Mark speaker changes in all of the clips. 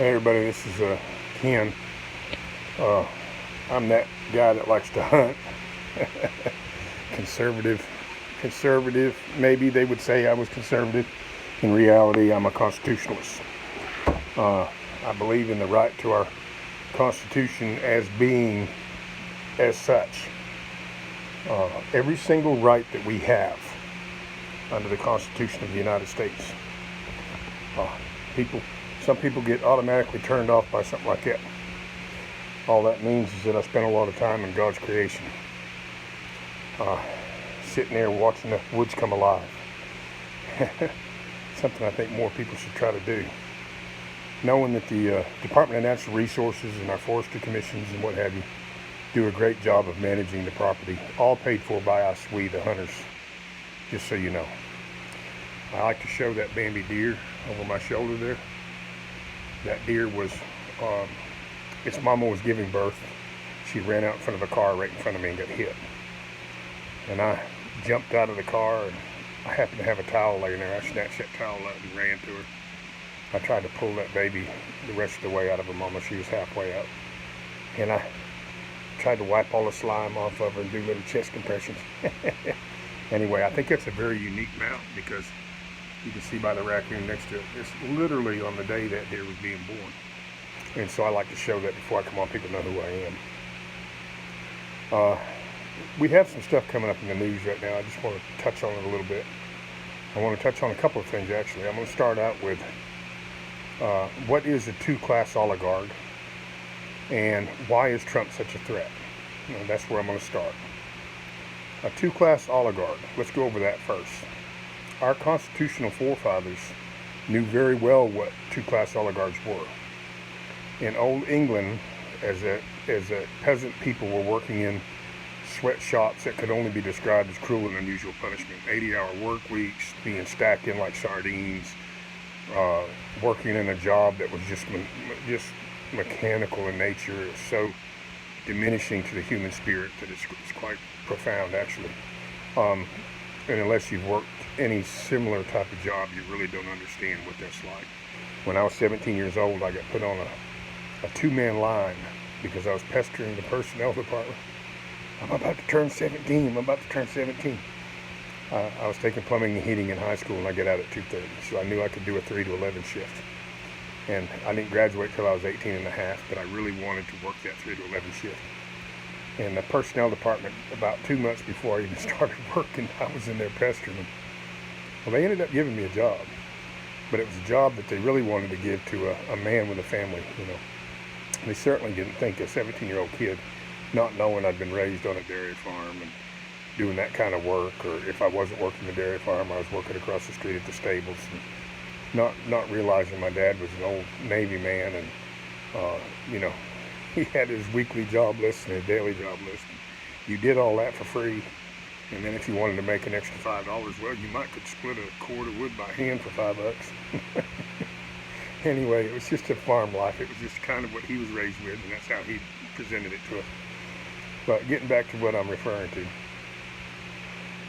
Speaker 1: Hey everybody, this is Ken. I'm that guy that likes to hunt. Conservative, maybe they would say I was conservative. In reality, I'm a constitutionalist. I believe in the right to our Constitution as being as such. Every single right that we have under the Constitution of the United States. Some people get automatically turned off by something like that. All that means is that I spent a lot of time in God's creation, sitting there watching the woods come alive. Something I think more people should try to do. Knowing that the Department of Natural Resources and our forestry commissions and what have you do a great job of managing the property, all paid for by us, we the hunters, just so you know. I like to show that Bambi deer over my shoulder there. That deer was, its mama was giving birth. She ran out in front of a car right in front of me and got hit. And I jumped out of the car, and I happened to have a towel laying there. I snatched that towel out and ran to her. I tried to pull that baby the rest of the way out of her mama. She was halfway up. And I tried to wipe all the slime off of her and do little chest compressions. Anyway, I think that's a very unique mount because you can see by the raccoon next to it, it's literally on the day that deer was being born. And so I like to show that before I come on, people know who I am. We have some stuff coming up in the news right now. I just want to touch on it a little bit. I want to touch on a couple of things, actually. I'm going to start out with what is a two-class oligarch and why is Trump such a threat? That's where I'm going to start. A two-class oligarch. Let's go over that first. Our constitutional forefathers knew very well what two-class oligarchs were. In old England, as a peasant people were working in sweatshops that could only be described as cruel and unusual punishment. 80-hour work weeks, being stacked in like sardines, working in a job that was just mechanical in nature, so diminishing to the human spirit that it's quite profound, actually. And unless you've worked any similar type of job, you really don't understand what that's like. When I was 17 years old, I got put on a two-man line because I was pestering the personnel department. I'm about to turn 17. I was taking plumbing and heating in high school, and I get out at 2:30, so I knew I could do a 3 to 11 shift. And I didn't graduate till I was 18 and a half, but I really wanted to work that 3 to 11 shift. And the personnel department, about 2 months before I even started working, I was in there pestering them. Well, they ended up giving me a job, but it was a job that they really wanted to give to a man with a family, They certainly didn't think a 17-year-old kid, not knowing I'd been raised on a dairy farm and doing that kind of work, or if I wasn't working the dairy farm, I was working across the street at the stables, and not realizing my dad was an old Navy man, and he had his weekly job list and his daily job list. You did all that for free, and then if you wanted to make an extra $5, well, you could split a cord of wood by hand for $5. Anyway, it was just a farm life. It was just kind of what he was raised with, and that's how he presented it to us. But getting back to what I'm referring to,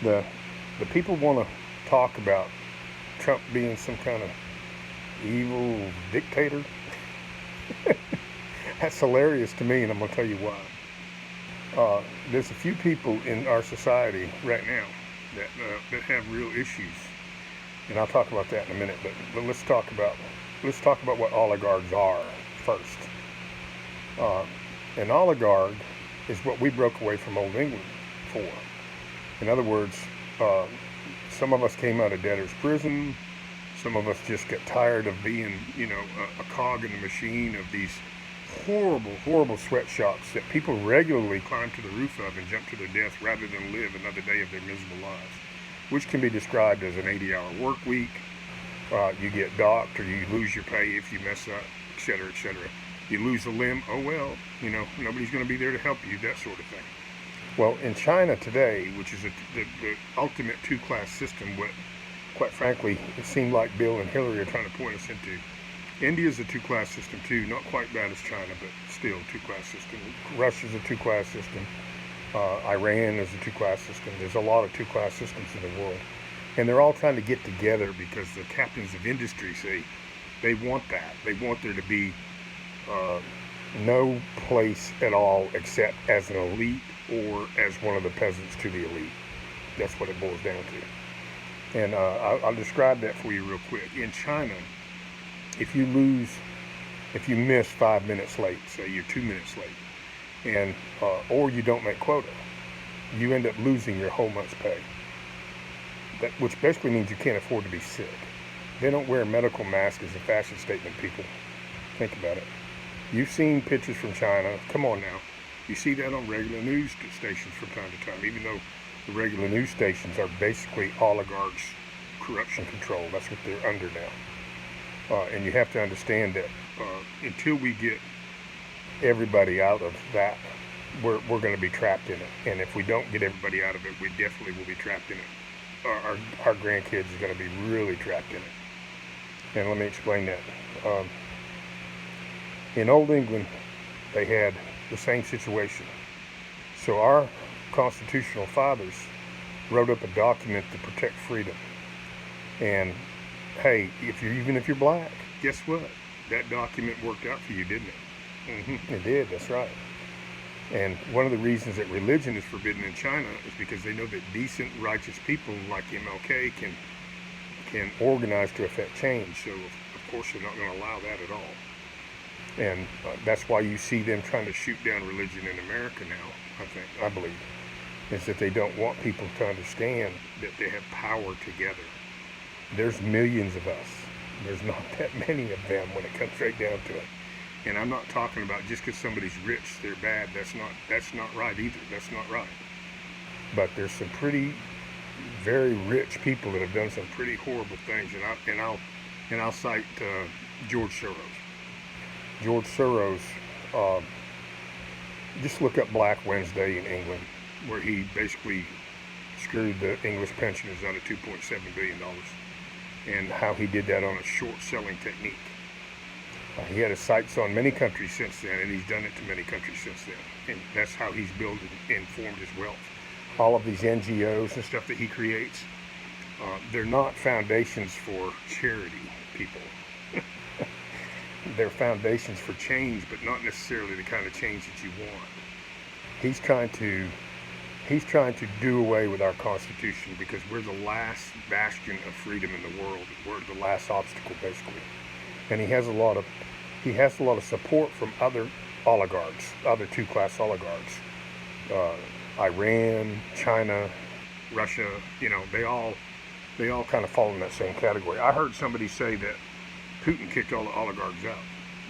Speaker 1: the people want to talk about Trump being some kind of evil dictator. That's hilarious to me, and I'm going to tell you why. There's a few people in our society right now that have real issues, and I'll talk about that in a minute. But let's talk about what oligarchs are first. An oligarch is what we broke away from Old England for. In other words, some of us came out of debtor's prison. Some of us just got tired of being, a cog in the machine of these horrible sweatshops that people regularly climb to the roof of and jump to their death rather than live another day of their miserable lives, which can be described as an 80-hour work week. You get docked, or you lose your pay if you mess up, etc., etc. You lose a limb, oh well, nobody's going to be there to help you, that sort of thing. Well, in China today, which is the ultimate two-class system, what, quite frankly, it seemed like Bill and Hillary are trying to point us into. India's a two-class system too, not quite bad as China, but still two-class system. Russia's a two-class system. Iran is a two-class system. There's a lot of two-class systems in the world. And they're all trying to get together because the captains of industry say, They want that. They want there to be no place at all except as an elite or as one of the peasants to the elite. That's what it boils down to. And I'll describe that for you real quick. In China, if you miss 5 minutes late, say you're 2 minutes late, and or you don't make quota, you end up losing your whole month's pay. Which basically means you can't afford to be sick. They don't wear medical masks as a fashion statement, people. Think about it. You've seen pictures from China. Come on now. You see that on regular news stations from time to time, even though the regular news stations are basically oligarchs' corruption control. That's what they're under now. And you have to understand that until we get everybody out of that, we're going to be trapped in it. And if we don't get everybody out of it, we definitely will be trapped in it. Our grandkids are going to be really trapped in it. And let me explain that. In Old England, they had the same situation. So our constitutional fathers wrote up a document to protect freedom. And hey, even if you're black, guess what? That document worked out for you, didn't it? It did, that's right. And one of the reasons that religion is forbidden in China is because they know that decent, righteous people like MLK can organize to affect change. So, of course, they're not going to allow that at all. And that's why you see them trying to shoot down religion in America now, I believe, is that they don't want people to understand that they have power together. There's millions of us. There's not that many of them when it comes right down to it. And I'm not talking about just because somebody's rich, they're bad. That's not right either. That's not right. But there's some very rich people that have done some pretty horrible things. And I'll cite George Soros. George Soros. Just look up Black Wednesday in England, where he basically screwed the English pensioners out of $2.7 billion, and how he did that on a short-selling technique. He had his sights on many countries since then, and he's done it to many countries since then. And that's how he's built and formed his wealth. All of these NGOs and stuff that he creates, they're not foundations for charity, people. They're foundations for change, but not necessarily the kind of change that you want. He's trying to do away with our Constitution because we're the last bastion of freedom in the world. We're the last obstacle, basically. And he has a lot of support from other oligarchs, other two-class oligarchs. Iran, China, Russia, they all kind of fall in that same category. I heard somebody say that Putin kicked all the oligarchs out.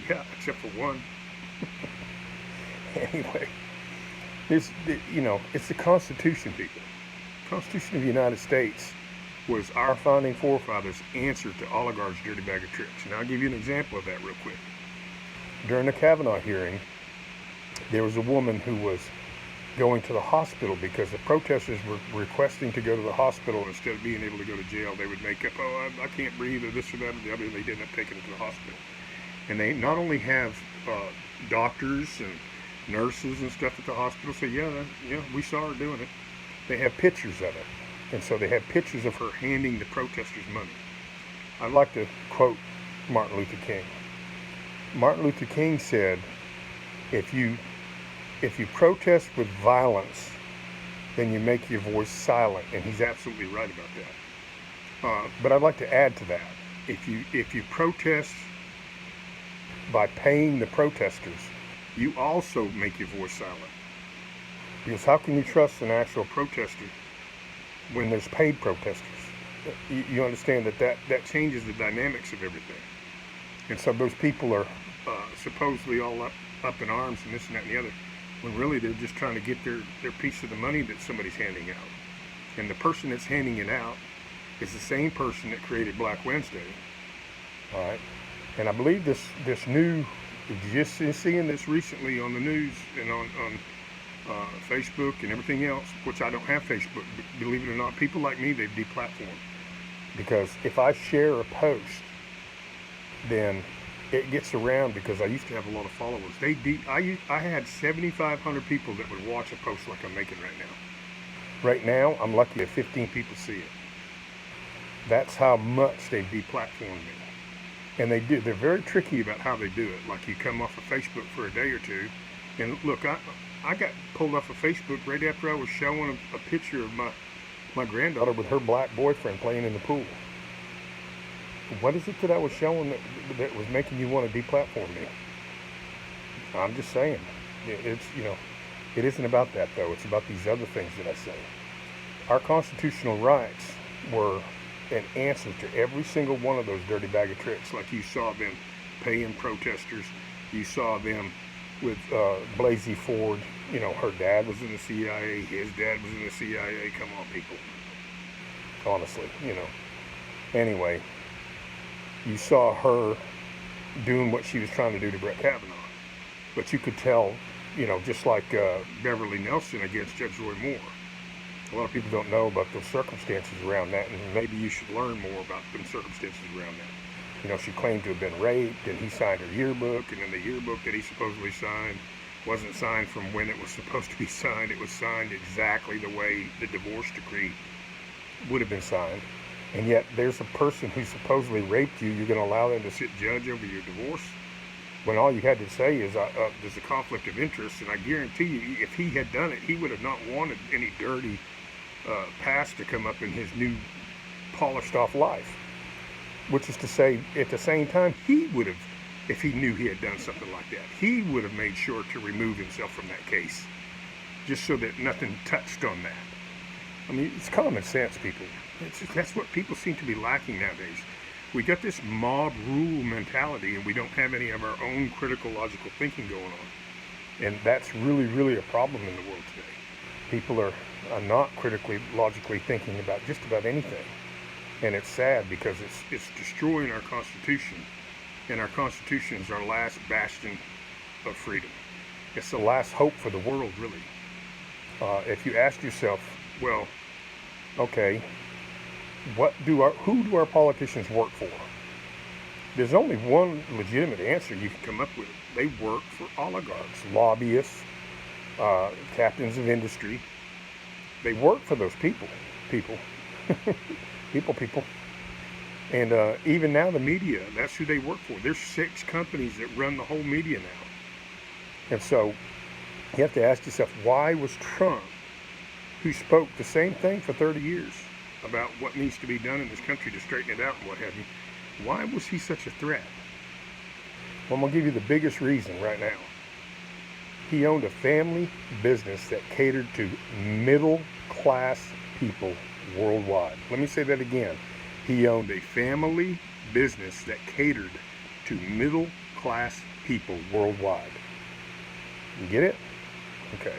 Speaker 1: Yeah, except for one. Anyway, it's the Constitution, people. The Constitution of the United States was our founding forefathers' answer to oligarchs' dirty bag of tricks. And I'll give you an example of that real quick. During the Kavanaugh hearing, there was a woman who was going to the hospital because the protesters were requesting to go to the hospital. Instead of being able to go to jail, they would make up, I can't breathe, or this or that or the other, and they didn't end up taking it to the hospital. And they not only have doctors and nurses and stuff at the hospital say, yeah, we saw her doing it. They have pictures of it. And so they have pictures of her handing the protesters money. I'd like to quote Martin Luther King. Martin Luther King said, if you protest with violence, then you make your voice silent. And he's absolutely right about that. But I'd like to add to that. If you protest by paying the protesters, you also make your voice silent. Because how can you trust an actual protester when there's paid protesters? You understand that changes the dynamics of everything. And so those people are supposedly all up in arms and this and that and the other, when really they're just trying to get their piece of the money that somebody's handing out. And the person that's handing it out is the same person that created Black Wednesday. All right. And I believe this new, just seeing this recently on the news and on Facebook and everything else, which I don't have Facebook, but believe it or not, people like me, they've deplatformed. Because if I share a post, then it gets around, because I used to have a lot of followers. I had 7,500 people that would watch a post like I'm making right now. Right now, I'm lucky if 15 people see it. That's how much they've deplatformed me. And they're very tricky about how they do it. Like, you come off of Facebook for a day or two, and look, I got pulled off of Facebook right after I was showing a picture of my granddaughter with her black boyfriend playing in the pool. What is it that I was showing that was making you want to deplatform me? I'm just saying, it's, it isn't about that though. It's about these other things that I say. Our constitutional rights were an answer to every single one of those dirty bag of tricks. Like, you saw them paying protesters. You saw them with Blasey Ford. Her dad was in the CIA. His dad was in the CIA. Come on, people. Honestly, Anyway, you saw her doing what she was trying to do to Brett Kavanaugh. But you could tell, just like Beverly Nelson against Judge Roy Moore. A lot of people don't know about those circumstances around that, and maybe you should learn more about the circumstances around that. She claimed to have been raped, and he signed her yearbook, and then the yearbook that he supposedly signed wasn't signed from when it was supposed to be signed. It was signed exactly the way the divorce decree would have been signed. And yet there's a person who supposedly raped you. You're going to allow them to sit judge over your divorce? When all you had to say is there's a conflict of interest, and I guarantee you, if he had done it, he would have not wanted any dirty past to come up in his new polished off life. Which is to say, at the same time, he would have, if he knew he had done something like that, he would have made sure to remove himself from that case, just so that nothing touched on that. I mean, it's common sense, people. That's what people seem to be lacking nowadays. We got this mob rule mentality, and we don't have any of our own critical, logical thinking going on. And that's really, really a problem in the world today. People are not critically, logically thinking about just about anything. And it's sad, because it's destroying our Constitution. And our Constitution is our last bastion of freedom. It's the last hope for the world, really. If you ask yourself, well, okay, who do our politicians work for? There's only one legitimate answer you can come up with. They work for oligarchs, lobbyists, captains of industry. They work for those people. People. And even now the media, that's who they work for. There's 6 companies that run the whole media now. And so you have to ask yourself, why was Trump, who spoke the same thing for 30 years about what needs to be done in this country to straighten it out and what have you, why was he such a threat? Well, I'm going to give you the biggest reason right now. He owned a family business that catered to middle-class people worldwide. Let me say that again. He owned a family business that catered to middle-class people worldwide. You get it? Okay.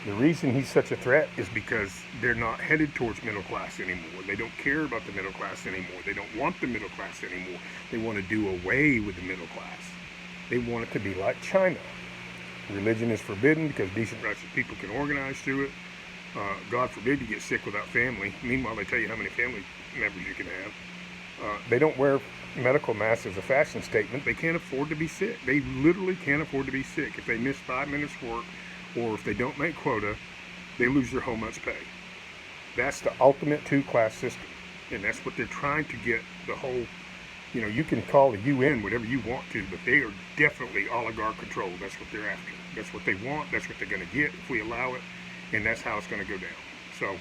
Speaker 1: The reason he's such a threat is because they're not headed towards middle class anymore. They don't care about the middle class anymore. They don't want the middle class anymore. They want to do away with the middle class. They want it to be like China. Religion is forbidden because decent, righteous people can organize through it. God forbid you get sick without family. Meanwhile, they tell you how many family members you can have. They don't wear medical masks as a fashion statement. They can't afford to be sick. They literally can't afford to be sick. If they miss 5 minutes work, or if they don't make quota, they lose their whole month's pay. That's the ultimate 2-class system. And that's what they're trying to get the whole, you can call the UN whatever you want to, but they are definitely oligarch controlled. That's what they're after. That's what they want. That's what they're going to get if we allow it. And that's how it's going to go down. So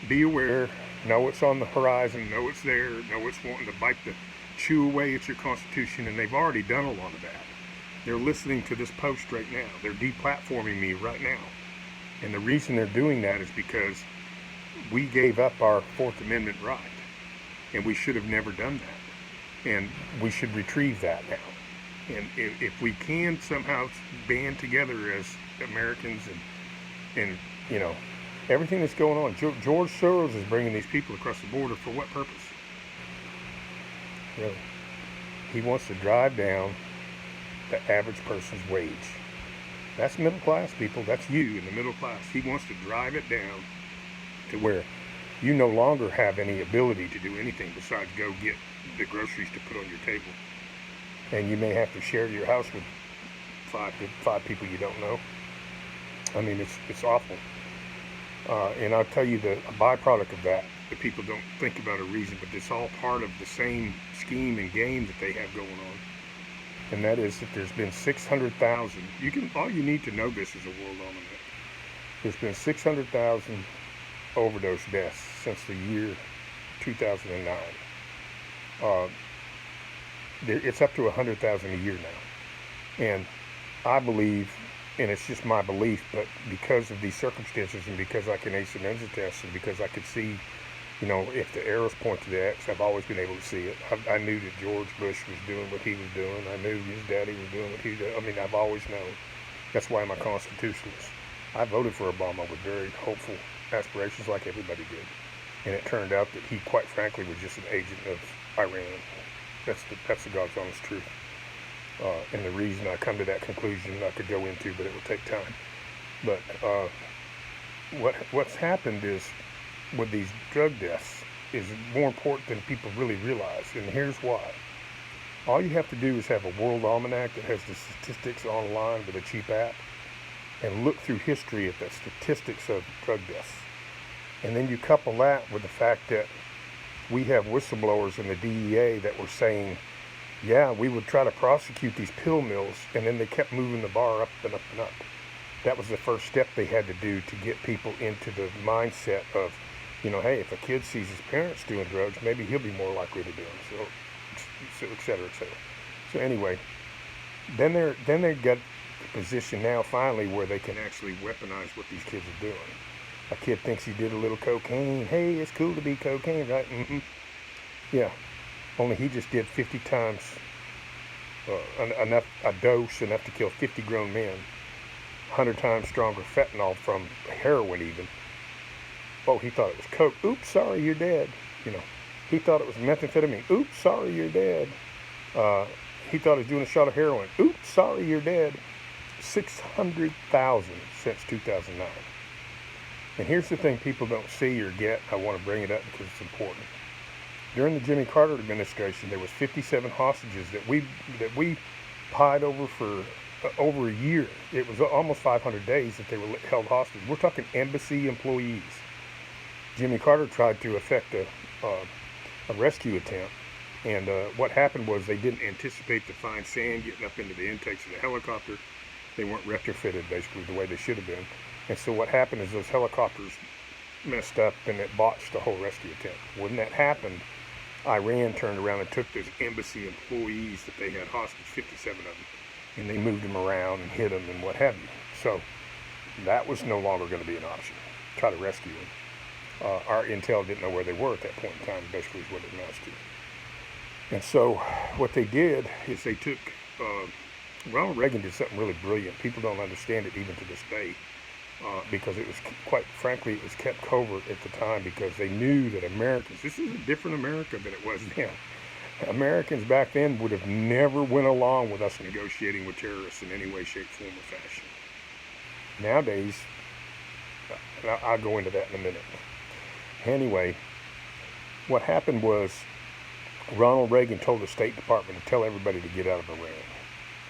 Speaker 1: be aware. Know it's on the horizon. Know it's there. Know it's wanting to chew away at your Constitution. And they've already done a lot of that. They're listening to this post right now. They're deplatforming me right now. And the reason they're doing that is because we gave up our 4th Amendment right. And we should have never done that. And we should retrieve that now. And if we can somehow band together as Americans and everything that's going on. George Soros is bringing these people across the border for what purpose? Really? He wants to drive down the average person's wage. That's middle class, people. That's you in the middle class. He wants to drive it down to where you no longer have any ability to do anything besides go get the groceries to put on your table. And you may have to share your house with five people you don't know. I mean, it's awful. And I'll tell you the a byproduct of that people don't think about a reason, but it's all part of the same scheme and game that they have going on. And that is that there's been 600,000. All you need to know this is a world almanac. There's been 600,000 overdose deaths since the year 2009. It's up to 100,000 a year now. And I believe, and it's just my belief, but because of these circumstances and because I can ace the Mensa test and because I could see, if the arrows point to the X, I've always been able to see it. I knew that George Bush was doing what he was doing. I knew his daddy was doing what he did. I mean, I've always known. That's why I'm a constitutionalist. I voted for Obama with very hopeful aspirations like everybody did. And it turned out that he, quite frankly, was just an agent of Iran. That's the God's honest truth. And the reason I come to that conclusion I could go into, but it will take time. But what's happened is with these drug deaths is more important than people really realize. And here's why. All you have to do is have a world almanac that has the statistics online with a cheap app and look through history at the statistics of drug deaths. And then you couple that with the fact that we have whistleblowers in the DEA that were saying, yeah, we would try to prosecute these pill mills, and then they kept moving the bar up and up and up. That was the first step they had to do to get people into the mindset of, hey, if a kid sees his parents doing drugs, maybe he'll be more likely to do them. So et cetera, et cetera. So anyway, then they get the position now finally where they can actually weaponize what these kids are doing. A kid thinks he did a little cocaine. Hey, it's cool to be cocaine, right? Mm-hmm. Yeah. Only he just did 50 times a dose enough to kill 50 grown men. 100 times stronger fentanyl from heroin even. Oh, he thought it was coke. Oops, sorry, you're dead. He thought it was methamphetamine. Oops, sorry, you're dead. He thought he was doing a shot of heroin. Oops, sorry, you're dead. 600,000 since 2009. And here's the thing people don't see or get. I want to bring it up because it's important. During the Jimmy Carter administration, there was 57 hostages that we pied over for over a year. It was almost 500 days that they were held hostage. We're talking embassy employees. Jimmy Carter tried to effect a rescue attempt, and what happened was they didn't anticipate the fine sand getting up into the intakes of the helicopter. They weren't retrofitted basically the way they should have been. And so what happened is those helicopters messed up and it botched the whole rescue attempt. When that happened, Iran turned around and took those embassy employees that they had hostage, 57 of them, and they moved them around and hid them and what have you. So that was no longer going to be an option, try to rescue them. Our intel didn't know where they were at that point in time, basically is what it amounts to. And so what they did is they took, Ronald Reagan did something really brilliant. People don't understand it even to this day. Because it was, quite frankly, it was kept covert at the time because they knew that Americans, this is a different America than it was then. Americans back then would have never went along with us negotiating with terrorists in any way, shape, form, or fashion. Nowadays, I'll go into that in a minute. Anyway, what happened was Ronald Reagan told the State Department to tell everybody to get out of Iran.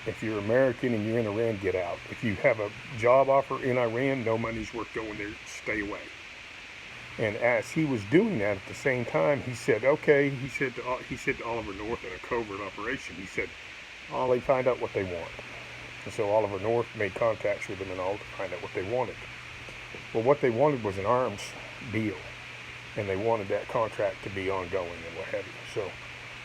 Speaker 1: If you're American and you're in Iran, get out. If you have a job offer in Iran, no money's worth going there, stay away. And as he was doing that at the same time, he said, okay, he said to Oliver North in a covert operation, he said, they find out what they want. And so Oliver North made contacts with them and all to find out what they wanted. Well, what they wanted was an arms deal, and they wanted that contract to be ongoing and what have you. So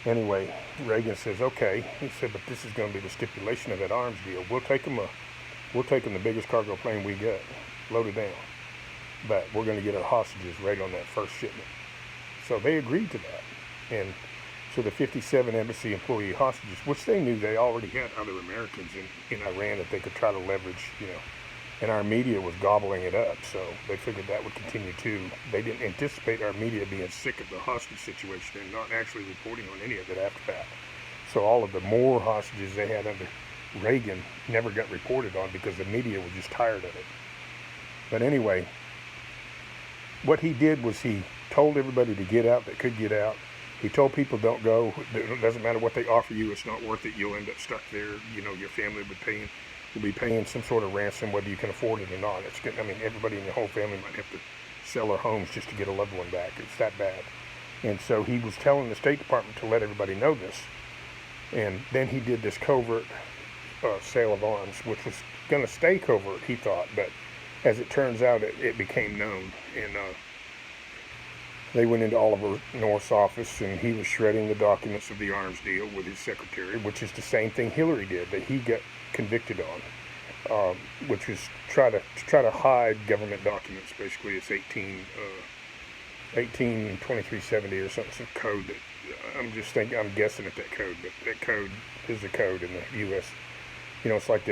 Speaker 1: anyway, Reagan says, okay. He said, but this is going to be the stipulation of that arms deal. We'll take them the biggest cargo plane we got, load it down. But we're going to get our hostages right on that first shipment. So they agreed to that. And so the 57 embassy employee hostages, which they knew they already had other Americans in Iran that they could try to leverage, and our media was gobbling it up. So they figured that would continue too. They didn't anticipate our media being sick of the hostage situation and not actually reporting on any of it after that. So all of the more hostages they had under Reagan never got reported on because the media was just tired of it. But anyway, what he did was he told everybody to get out that could get out. He told people don't go. It doesn't matter what they offer you. It's not worth it. You'll end up stuck there. Your family will be paying some sort of ransom, whether you can afford it or not. Everybody in your whole family might have to sell our homes just to get a loved one back. It's that bad. And so he was telling the State Department to let everybody know this. And then he did this covert sale of arms, which was going to stay covert, he thought. But as it turns out, it became known. And they went into Oliver North's office, and he was shredding the documents of the arms deal with his secretary, which is the same thing Hillary did that he got convicted on, which was try to hide government documents. Basically, it's 182370 or something, some code that I'm guessing at that code, but that code is a code in the U.S. You know, it's like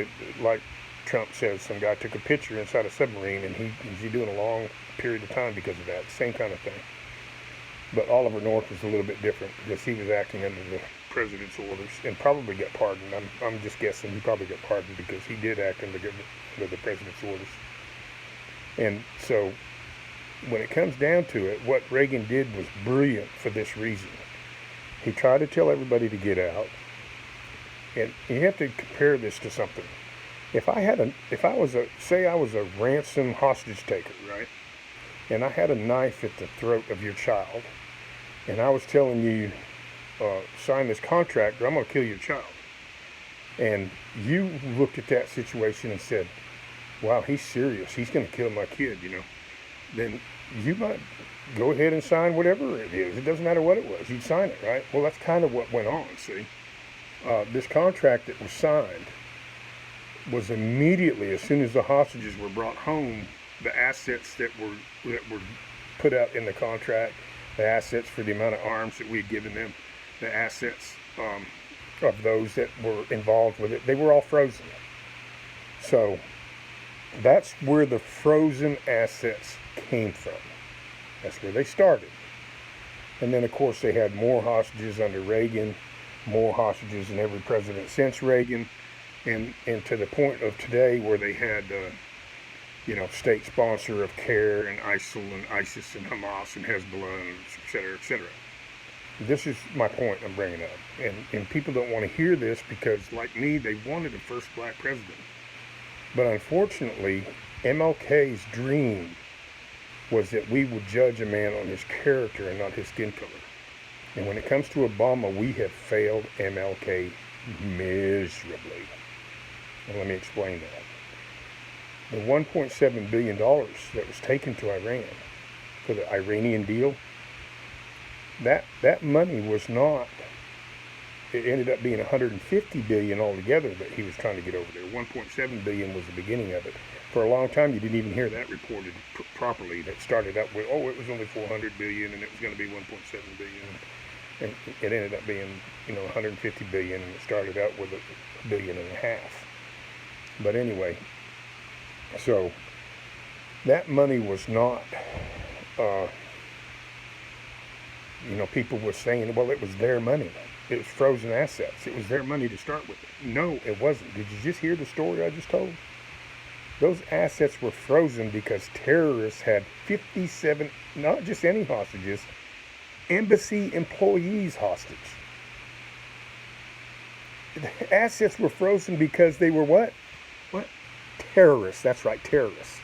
Speaker 1: Trump says, some guy took a picture inside a submarine, and he's doing a long period of time because of that. Same kind of thing. But Oliver North was a little bit different because he was acting under the president's orders and probably got pardoned. I'm just guessing he probably got pardoned because he did act under the president's orders. And so when it comes down to it, what Reagan did was brilliant for this reason. He tried to tell everybody to get out. And you have to compare this to something. I was a ransom hostage taker, right? And I had a knife at the throat of your child, and I was telling you, sign this contract or I'm going to kill your child. And you looked at that situation and said, wow, he's serious. He's going to kill my kid, you know. Then you might go ahead and sign whatever it is. It doesn't matter what it was. You'd sign it, right? Well, that's kind of what went on, see. This contract that was signed was immediately, as soon as the hostages were brought home, the assets that were put out in the contract, the assets for the amount of arms that we had given them, the assets of those that were involved with it, they were all frozen. So that's where the frozen assets came from. That's where they started. And then, of course, they had more hostages under Reagan, more hostages than every president since Reagan, and to the point of today where they had state sponsor of CARE and ISIL and ISIS and Hamas and Hezbollah and et cetera, et cetera. This is my point I'm bringing up. And people don't want to hear this because, like me, they wanted a first black president. But unfortunately, MLK's dream was that we would judge a man on his character and not his skin color. And when it comes to Obama, we have failed MLK miserably. And let me explain that. The $1.7 billion that was taken to Iran for the Iranian deal, that money was not, it ended up being $150 billion altogether that he was trying to get over there. $1.7 billion was the beginning of it. For a long time, you didn't even hear that reported properly. That started out with, it was only $400 billion and it was going to be $1.7 billion. And it ended up being, $150 billion, and it started out with $1.5 billion. But anyway, so that money was not, people were saying, well, it was their money. It was frozen assets. It was their money to start with. No, it wasn't. Did you just hear the story I just told? Those assets were frozen because terrorists had 57, not just any hostages, embassy employees hostage. The assets were frozen because they were what? What? Terrorists. That's right, terrorists.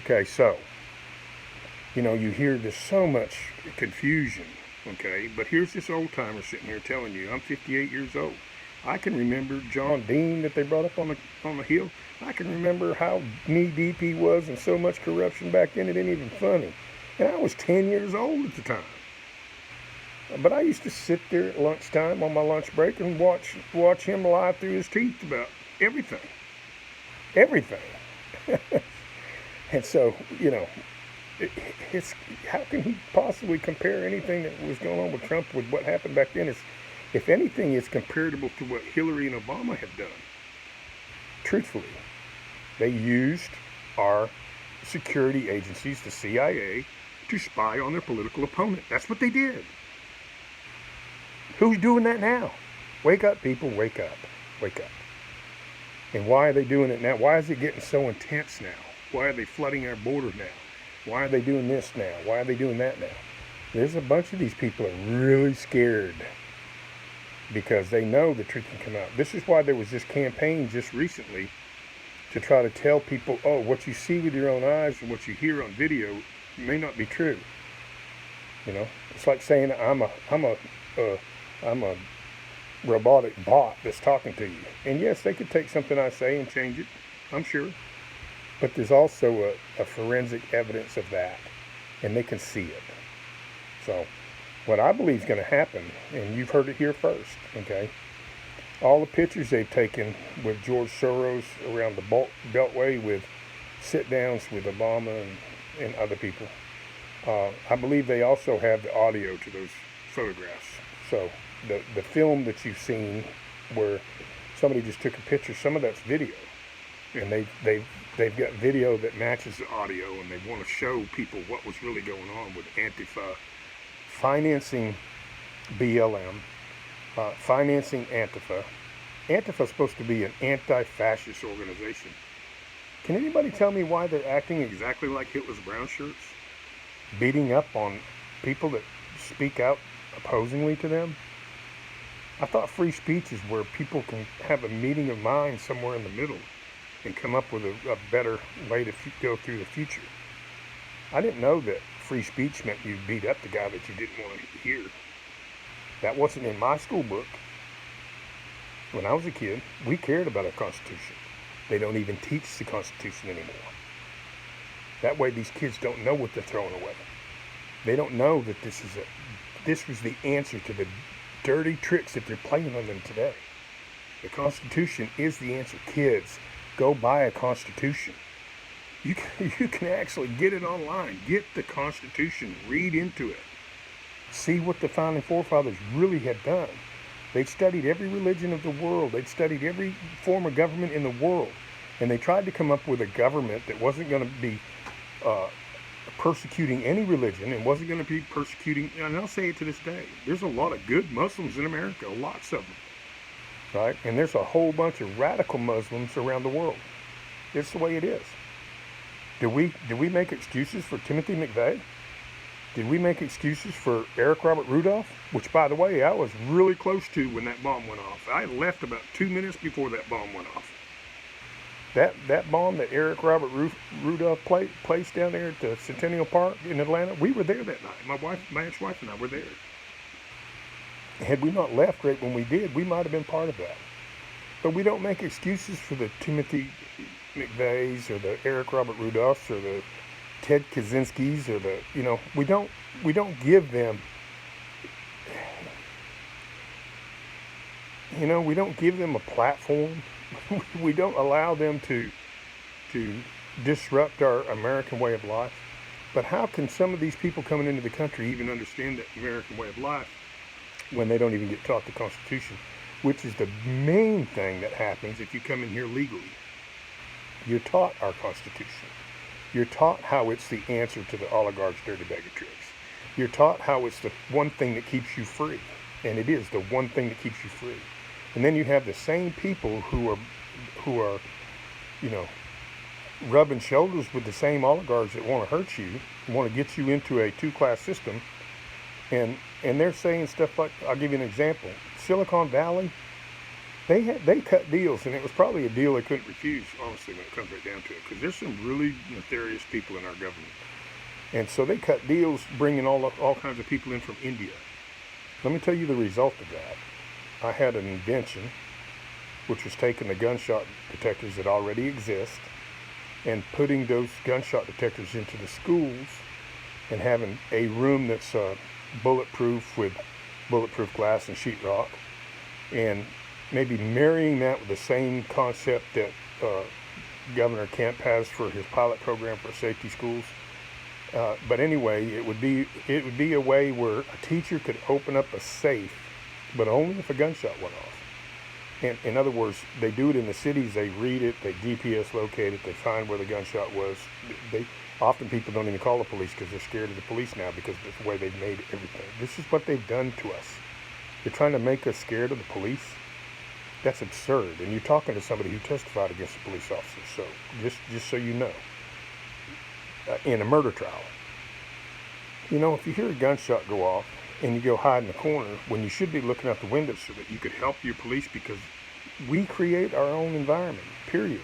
Speaker 1: Okay, so, you hear there's so much confusion, okay? But here's this old timer sitting here telling you, I'm 58 years old. I can remember John Dean that they brought up on the Hill. I can remember how knee-deep he was in so much corruption back then it ain't even funny. And I was 10 years old at the time. But I used to sit there at lunchtime on my lunch break and watch him lie through his teeth about everything. Everything. And so, it's how can he possibly compare anything that was going on with Trump with what happened back then? If anything, it's comparable to what Hillary and Obama have done. Truthfully, they used our security agencies, the CIA, to spy on their political opponent. That's what they did. Who's doing that now? Wake up, people, wake up. Wake up. And why are they doing it now? Why is it getting so intense now? Why are they flooding our border now? Why are they doing this now? Why are they doing that now? There's a bunch of these people are really scared because they know the truth can come out. This is why there was this campaign just recently to try to tell people, what you see with your own eyes and what you hear on video may not be true. You know, it's like saying I'm a robotic bot that's talking to you. And yes, they could take something I say and change it, I'm sure. But there's also a forensic evidence of that, and they can see it. So what I believe is going to happen, and you've heard it here first, okay? All the pictures they've taken with George Soros around the Beltway with sit-downs with Obama and other people, I believe they also have the audio to those photographs. So the film that you've seen where somebody just took a picture, some of that's video. And they've got video that matches the audio, and they want to show people what was really going on with Antifa financing BLM, financing Antifa. Antifa's supposed to be an anti-fascist organization. Can anybody tell me why they're acting exactly like Hitler's brown shirts? Beating up on people that speak out opposingly to them? I thought free speech is where people can have a meeting of minds somewhere in the middle and come up with a better way to go through the future. I didn't know that free speech meant you beat up the guy that you didn't want to hear. That wasn't in my school book. When I was a kid, we cared about our Constitution. They don't even teach the Constitution anymore. That way these kids don't know what they're throwing away. They don't know that this was the answer to the dirty tricks that they're playing on them today. The Constitution is the answer. Kids, go buy a Constitution. You can actually get it online. Get the Constitution. Read into it. See what the founding forefathers really had done. They'd studied every religion of the world. They'd studied every form of government in the world. And they tried to come up with a government that wasn't going to be persecuting any religion and wasn't going to be persecuting, and I'll say it to this day, there's a lot of good Muslims in America, lots of them. Right? And there's a whole bunch of radical Muslims around the world. It's the way it is. Did we make excuses for Timothy McVeigh? Did we make excuses for Eric Robert Rudolph? Which, by the way, I was really close to when that bomb went off. I left about 2 minutes before that bomb went off. That bomb that Eric Robert Rudolph placed down there at the Centennial Park in Atlanta, we were there that night. My ex-wife and I were there. Had we not left right when we did, we might have been part of that. But we don't make excuses for the Timothy McVeighs or the Eric Robert Rudolphs or the Ted Kaczynskis or the, we don't give them, we don't give them a platform. We don't allow them to disrupt our American way of life. But how can some of these people coming into the country even understand that American way of life when they don't even get taught the Constitution, which is the main thing that happens if you come in here legally? You're taught our Constitution. You're taught how it's the answer to the oligarch's dirty bag of tricks. You're taught how it's the one thing that keeps you free. And it is the one thing that keeps you free. And then you have the same people who are, rubbing shoulders with the same oligarchs that want to hurt you, want to get you into a two-class system. And they're saying stuff like, I'll give you an example. Silicon Valley, they cut deals, and it was probably a deal they couldn't refuse, honestly, when it comes right down to it, because there's some really nefarious people in our government. And so they cut deals bringing all kinds of people in from India. Let me tell you the result of that. I had an invention, which was taking the gunshot detectors that already exist and putting those gunshot detectors into the schools and having a room that's bulletproof with bulletproof glass and sheetrock, and maybe marrying that with the same concept that Governor Kemp has for his pilot program for safety schools. But anyway, it would be a way where a teacher could open up a safe, but only if a gunshot went off. And in other words, they do it in the cities. They read it, they GPS locate it, they find where the gunshot was. Often people don't even call the police because they're scared of the police now because of the way they've made everything. This is what they've done to us. They're trying to make us scared of the police. That's absurd. And you're talking to somebody who testified against a police officer. So just so you know, in a murder trial, if you hear a gunshot go off and you go hide in the corner when you should be looking out the window so that you could help your police, because we create our own environment, period.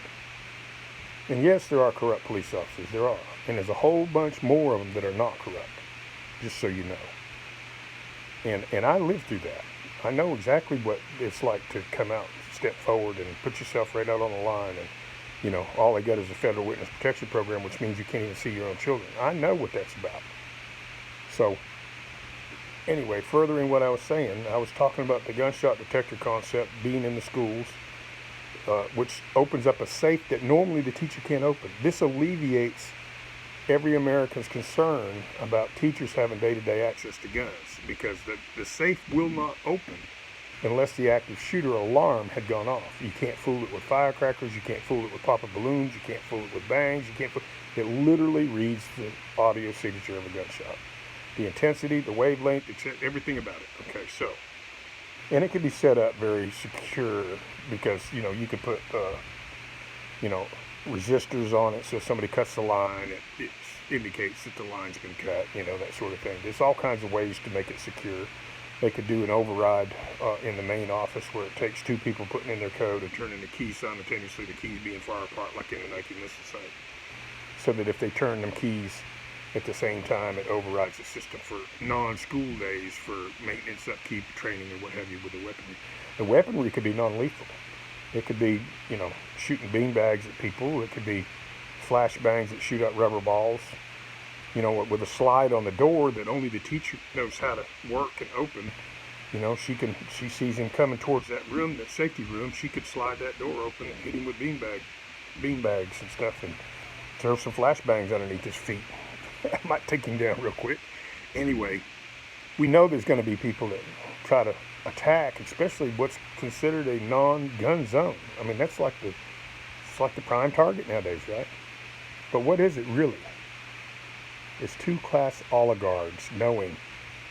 Speaker 1: And yes, there are corrupt police officers. There are. And there's a whole bunch more of them that are not corrupt, just so you know. And I lived through that. I know exactly what it's like to come out, step forward, and put yourself right out on the line. And, you know, all they got is a federal witness protection program, which means you can't even see your own children. I know what that's about. So, anyway, furthering what I was saying, I was talking about the gunshot detector concept being in the schools, which opens up a safe that normally the teacher can't open. This alleviates every American's concern about teachers having day-to-day access to guns, because the safe will not open unless the active shooter alarm had gone off. You can't fool it with firecrackers, you can't fool it with popping balloons, you can't fool it with bangs, it literally reads the audio signature of a gunshot. The intensity, the wavelength, everything about it. Okay, so, and it can be set up very secure because, you know, you can put, you know, resistors on it, so if somebody cuts the line, it indicates that the line's been cut, you know, that sort of thing. There's all kinds of ways to make it secure. They could do an override in the main office where it takes two people putting in their code and turning the keys simultaneously, the keys being far apart like in a Nike missile site, so that if they turn them keys at the same time, it overrides the system for non-school days for maintenance, upkeep, training, or what have you with the weaponry. The weaponry could be non-lethal. It could be, you know, shooting beanbags at people. It could be flashbangs that shoot out rubber balls. You know, with a slide on the door that only the teacher knows how to work and open. You know, she sees him coming towards that room, that safety room. She could slide that door open and hit him with beanbags and stuff, and throw some flashbangs underneath his feet. That might take him down real quick. Anyway, we know there's going to be people that try to attack, especially what's considered a non-gun zone. I mean, it's like the prime target nowadays, right? But what is it really? It's two-class oligarchs knowing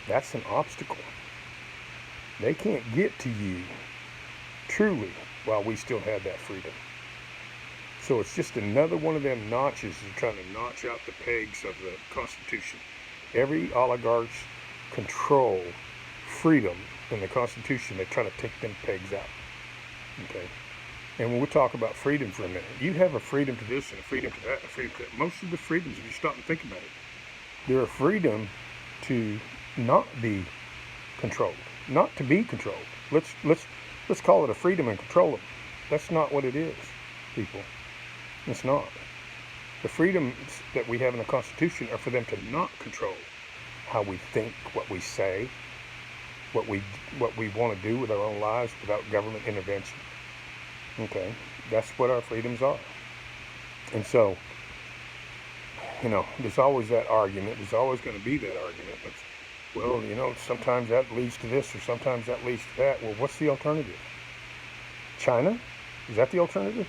Speaker 1: that's an obstacle. They can't get to you truly while we still have that freedom. So it's just another one of them notches they're trying to notch out the pegs of the Constitution. Every oligarch's control freedom in the Constitution, they're trying to take them pegs out. Okay? And when we talk about freedom for a minute, you have a freedom to this and a freedom to that and a freedom to that. Most of the freedoms, if you stop and think about it, they're a freedom to not be controlled, not to be controlled. Let's call it a freedom and control them. That's not what it is, people. It's not. The freedoms that we have in the Constitution are for them to not control how we think, what we say, what we want to do with our own lives without government intervention. Okay, that's what our freedoms are. And so, you know, there's always that argument. There's always going to be that argument. But, well, you know, sometimes that leads to this or sometimes that leads to that. Well, what's the alternative? China? Is that the alternative?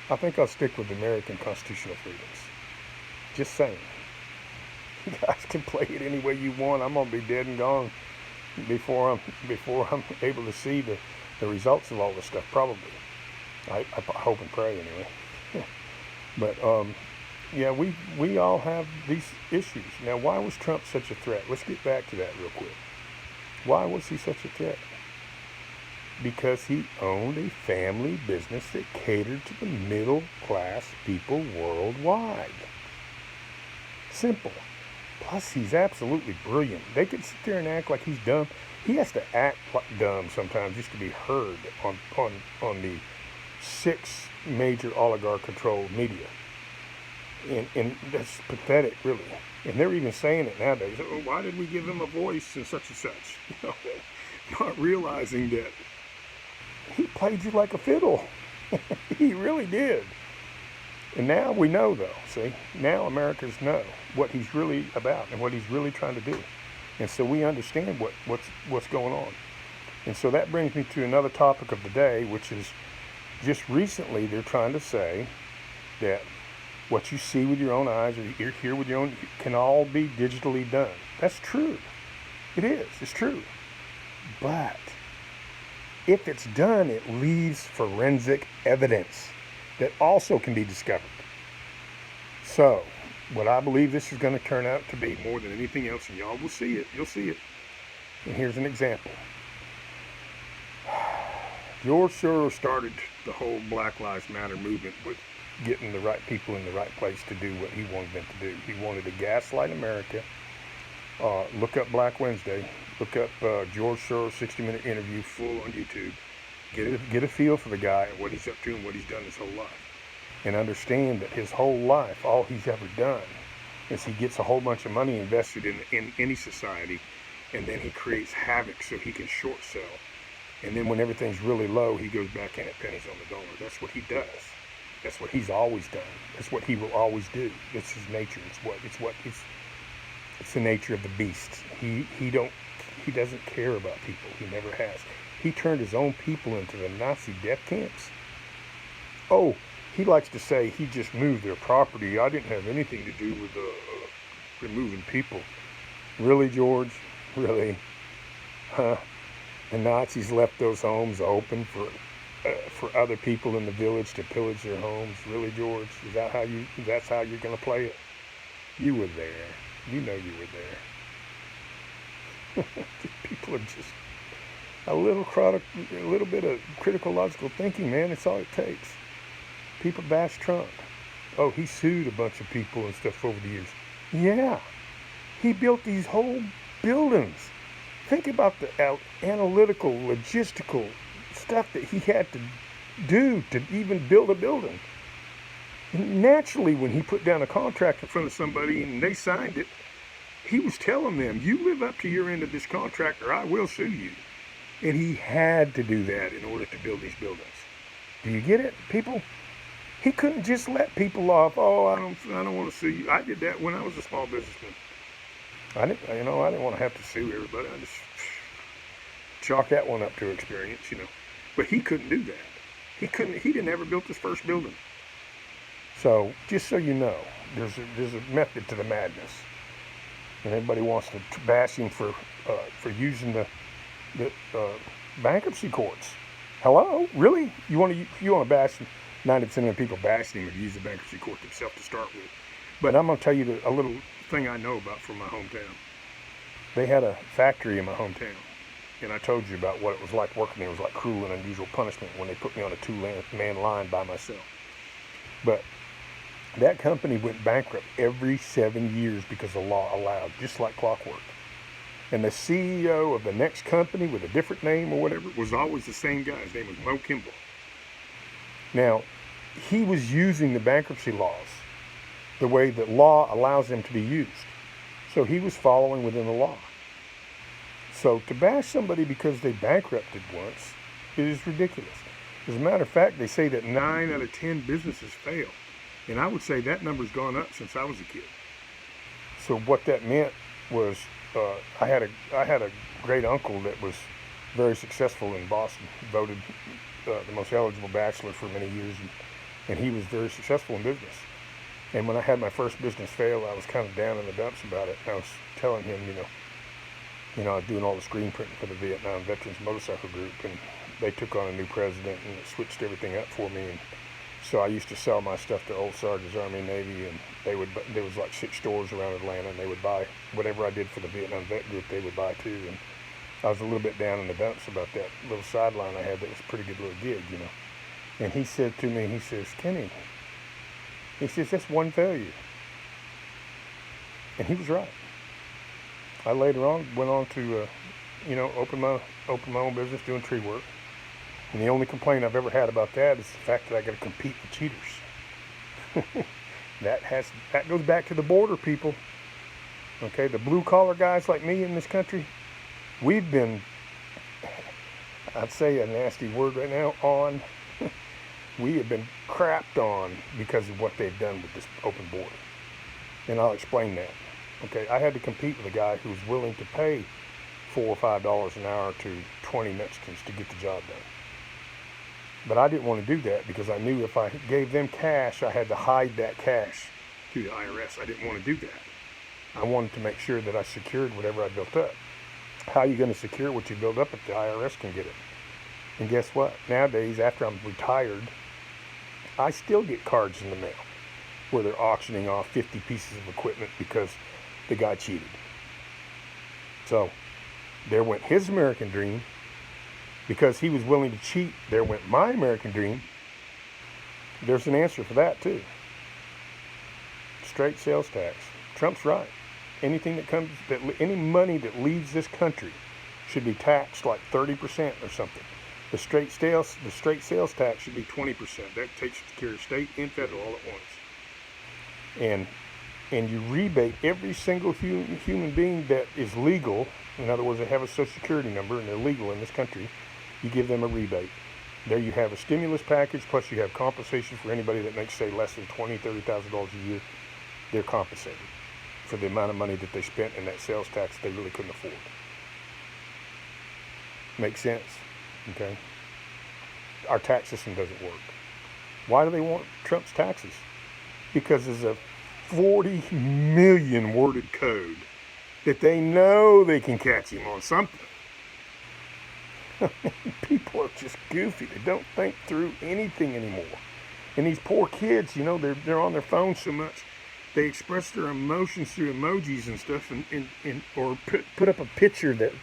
Speaker 1: I think I'll stick with American constitutional freedoms. Just saying. You guys can play it any way you want. I'm going to be dead and gone before I'm able to see the results of all this stuff, probably. I hope and pray anyway. But yeah, we all have these issues. Now, why was Trump such a threat? Let's get back to that real quick. Why was he such a threat? Because he owned a family business that catered to the middle class people worldwide. Simple. Plus, he's absolutely brilliant. They could sit there and act like he's dumb. He has to act like dumb sometimes just to be heard on the 6 major oligarch-controlled media. And that's pathetic, really. And they're even saying it nowadays. Oh, why did we give him a voice and such and such? You know, not realizing that he played you like a fiddle. He really did. And now we know, though, see? Now Americans know what he's really about and what he's really trying to do. And so we understand what's going on. And so that brings me to another topic of the day, which is just recently they're trying to say that what you see with your own eyes or you hear with your own can all be digitally done. That's true. It is. It's true. But if it's done, it leaves forensic evidence that also can be discovered. So, what I believe this is going to turn out to be more than anything else, and y'all will see it. You'll see it. And here's an example. George Soros started the whole Black Lives Matter movement with getting the right people in the right place to do what he wanted them to do. He wanted to gaslight America. Look up Black Wednesday. Look up George Soros 60-minute interview, full on YouTube. Get a feel for the guy and what he's up to and what he's done his whole life. And understand that his whole life, all he's ever done is he gets a whole bunch of money invested in any society, and then he creates havoc so he can short sell. And then when everything's really low, he goes back in at pennies on the dollar. That's what he does. That's what he's always done. That's what he will always do. It's his nature. It's the nature of the beast. He doesn't care about people. He never has. He turned his own people into the Nazi death camps. Oh, he likes to say he just moved their property. I didn't have anything to do with removing people. Really, George? Really? Huh? The Nazis left those homes open for other people in the village to pillage their homes. Really, George? That's how you're gonna play it? You were there. You know you were there. People are just a little bit of critical logical thinking, man. It's all it takes. People bash Trump. Oh, he sued a bunch of people and stuff over the years. Yeah, he built these whole buildings. Think about the analytical, logistical stuff that he had to do to even build a building. And naturally, when he put down a contract in front of somebody and they signed it, he was telling them, you live up to your end of this contract or I will sue you. And he had to do that in order to build these buildings. Do you get it, people? He couldn't just let people off. Oh, I don't want to sue you. I did that when I was a small businessman. I didn't want to have to sue everybody. I just chalk that one up to experience, But he couldn't do that. He didn't ever build his first building. So just so you know, there's a method to the madness. And everybody wants to bash him for using the bankruptcy courts. Hello, really? You want to bash 90% of the people bashing him and use the bankruptcy court themselves to start with. But I'm going to tell you a little thing I know about from my hometown. They had a factory in my hometown, and I told you about what it was like working there. It was like cruel and unusual punishment when they put me on a two-man line by myself. But that company went bankrupt every 7 years because the law allowed, just like clockwork. And the CEO of the next company with a different name or whatever was always the same guy. His name was Mo Kimball. Now, he was using the bankruptcy laws the way that law allows them to be used. So he was following within the law. So to bash somebody because they bankrupted once is ridiculous. As a matter of fact, they say that 9 out of 10 businesses fail. And I would say that number's gone up since I was a kid. So what that meant was I had a great uncle that was very successful in Boston, voted the most eligible bachelor for many years, and he was very successful in business. And when I had my first business fail, I was kind of down in the dumps about it. And I was telling him, I was doing all the screen printing for the Vietnam Veterans Motorcycle Group, and they took on a new president and it switched everything up for me. And so I used to sell my stuff to old sergeants, Army, Navy, and there was like 6 stores around Atlanta, and they would buy whatever I did for the Vietnam Vet Group, they would buy too. And I was a little bit down in the dumps about that little sideline I had that was a pretty good little gig, And he said to me, he says, Kenny, he says, that's one failure. And he was right. I later on went on to, open my own business doing tree work. And the only complaint I've ever had about that is the fact that I got to compete with cheaters. That goes back to the border people. Okay, the blue collar guys like me in this country, we've been, I'd say a nasty word right now, we have been crapped on because of what they've done with this open border. And I'll explain that. Okay, I had to compete with a guy who was willing to pay $4 or $5 an hour to 20 Mexicans to get the job done. But I didn't want to do that because I knew if I gave them cash, I had to hide that cash to the IRS. I didn't want to do that. I wanted to make sure that I secured whatever I built up. How are you going to secure what you build up if the IRS can get it? And guess what? Nowadays, after I'm retired, I still get cards in the mail where they're auctioning off 50 pieces of equipment because the guy cheated. So there went his American dream. Because he was willing to cheat, there went my American dream. There's an answer for that too. Straight sales tax. Trump's right. Anything that comes, any money that leaves this country should be taxed like 30% or something. The straight sales tax should be 20%. That takes care of state and federal all at once. And you rebate every single human being that is legal. In other words, they have a social security number and they're legal in this country. You give them a rebate. There you have a stimulus package, plus you have compensation for anybody that makes, say, less than $20,000, $30,000 a year. They're compensated for the amount of money that they spent in that sales tax they really couldn't afford. Makes sense? Okay? Our tax system doesn't work. Why do they want Trump's taxes? Because there's a 40 million worded code that they know they can catch him on something. People are just goofy. They don't think through anything anymore. And these poor kids, you know, they're on their phones so much. They express their emotions through emojis and stuff, or put up a picture that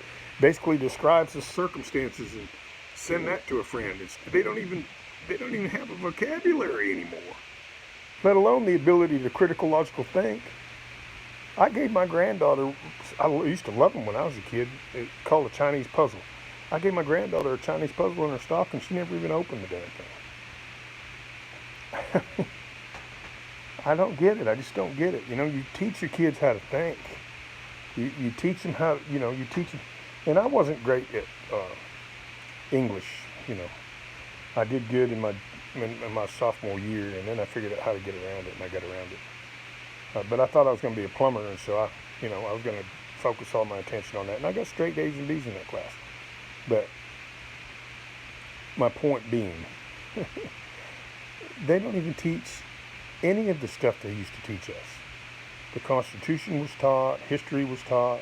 Speaker 1: basically describes the circumstances and send that to a friend. They don't even have a vocabulary anymore, let alone the ability to critical logical think. I gave my granddaughter, I used to love them when I was a kid, it's called a Chinese puzzle. I gave my granddaughter a Chinese puzzle in her stocking. She never even opened the damn thing. I don't get it. I just don't get it. You know, you teach your kids how to think. You teach them how, you teach them. And I wasn't great at English, you know. I did good in my sophomore year, and then I figured out how to get around it, and I got around it. But I thought I was going to be a plumber, and so I was going to focus all my attention on that. And I got straight A's and B's in that class. But my point being, they don't even teach any of the stuff they used to teach us. The Constitution was taught, history was taught.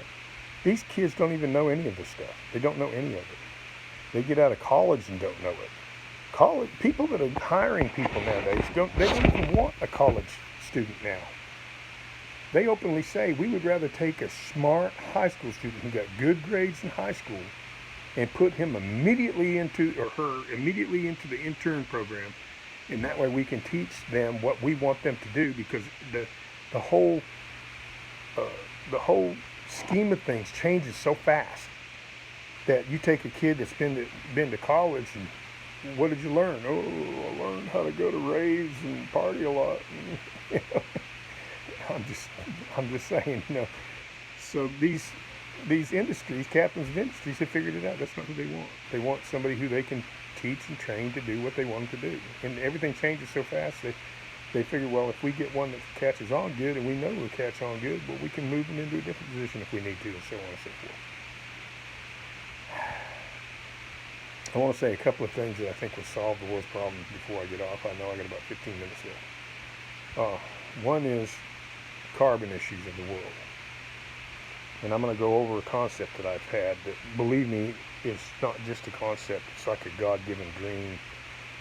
Speaker 1: These kids don't even know any of this stuff. They don't know any of it. They get out of college and don't know it. College people that are hiring people nowadays they don't even want a college student now. They openly say, we would rather take a smart high school student who got good grades in high school and put him immediately into, or her immediately into the intern program. And that way we can teach them what we want them to do, because the whole scheme of things changes so fast that you take a kid that's been to college, and what did you learn? Oh, I learned how to go to raves and party a lot. I'm just saying, So these industries, captains of industries, have figured it out. That's not who they want. They want somebody who they can teach and train to do what they want them to do. And everything changes so fast that they figure, well, if we get one that catches on good, and we know we'll catch on good, but we can move them into a different position if we need to, and so on and so forth. I want to say a couple of things that I think will solve the world's problems before I get off. I know I got about 15 minutes left. One is carbon issues of the world. And I'm going to go over a concept that I've had that, believe me, is not just a concept. It's like a God-given dream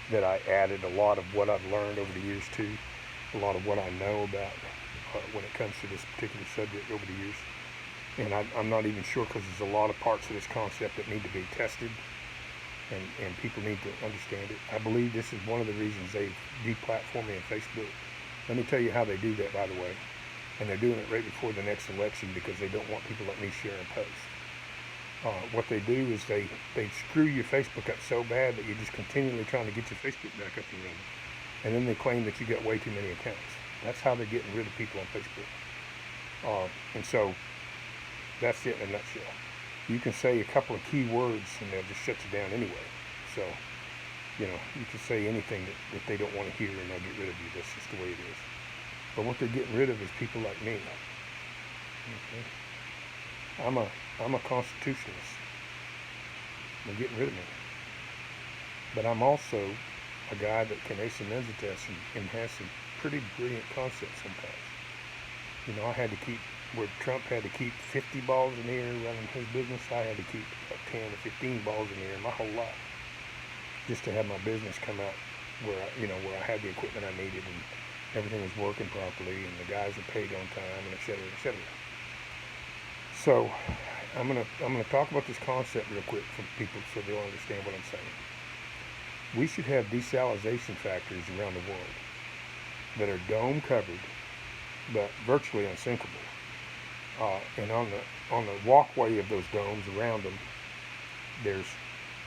Speaker 1: that I added a lot of what I've learned over the years to, a lot of what I know about when it comes to this particular subject over the years. And I'm not even sure, because there's a lot of parts of this concept that need to be tested, and people need to understand it. I believe this is one of the reasons they deplatformed me on Facebook. Let me tell you how they do that, by the way. And they're doing it right before the next election, because they don't want people like me share and post. What they do is they screw your Facebook up so bad that you're just continually trying to get your Facebook back up and running. And then they claim that you got way too many accounts. That's how they're getting rid of people on Facebook. And so that's it in a nutshell. You can say a couple of key words and they'll just shut you down anyway. So, you can say anything that they don't want to hear, and they'll get rid of you. That's just the way it is. But what they're getting rid of is people like me. Okay? I'm a constitutionalist. They're getting rid of me. But I'm also a guy that can ace a mensa test and has some pretty brilliant concepts sometimes. I had to keep, where Trump had to keep 50 balls in the air running his business, I had to keep 10 or 15 balls in the air my whole life, just to have my business come out where I had the equipment I needed, and everything was working properly, and the guys were paid on time, and et cetera, et cetera. So I'm gonna talk about this concept real quick for people so they'll understand what I'm saying. We should have desalination factories around the world that are dome covered, but virtually unsinkable. And on the walkway of those domes around them, there's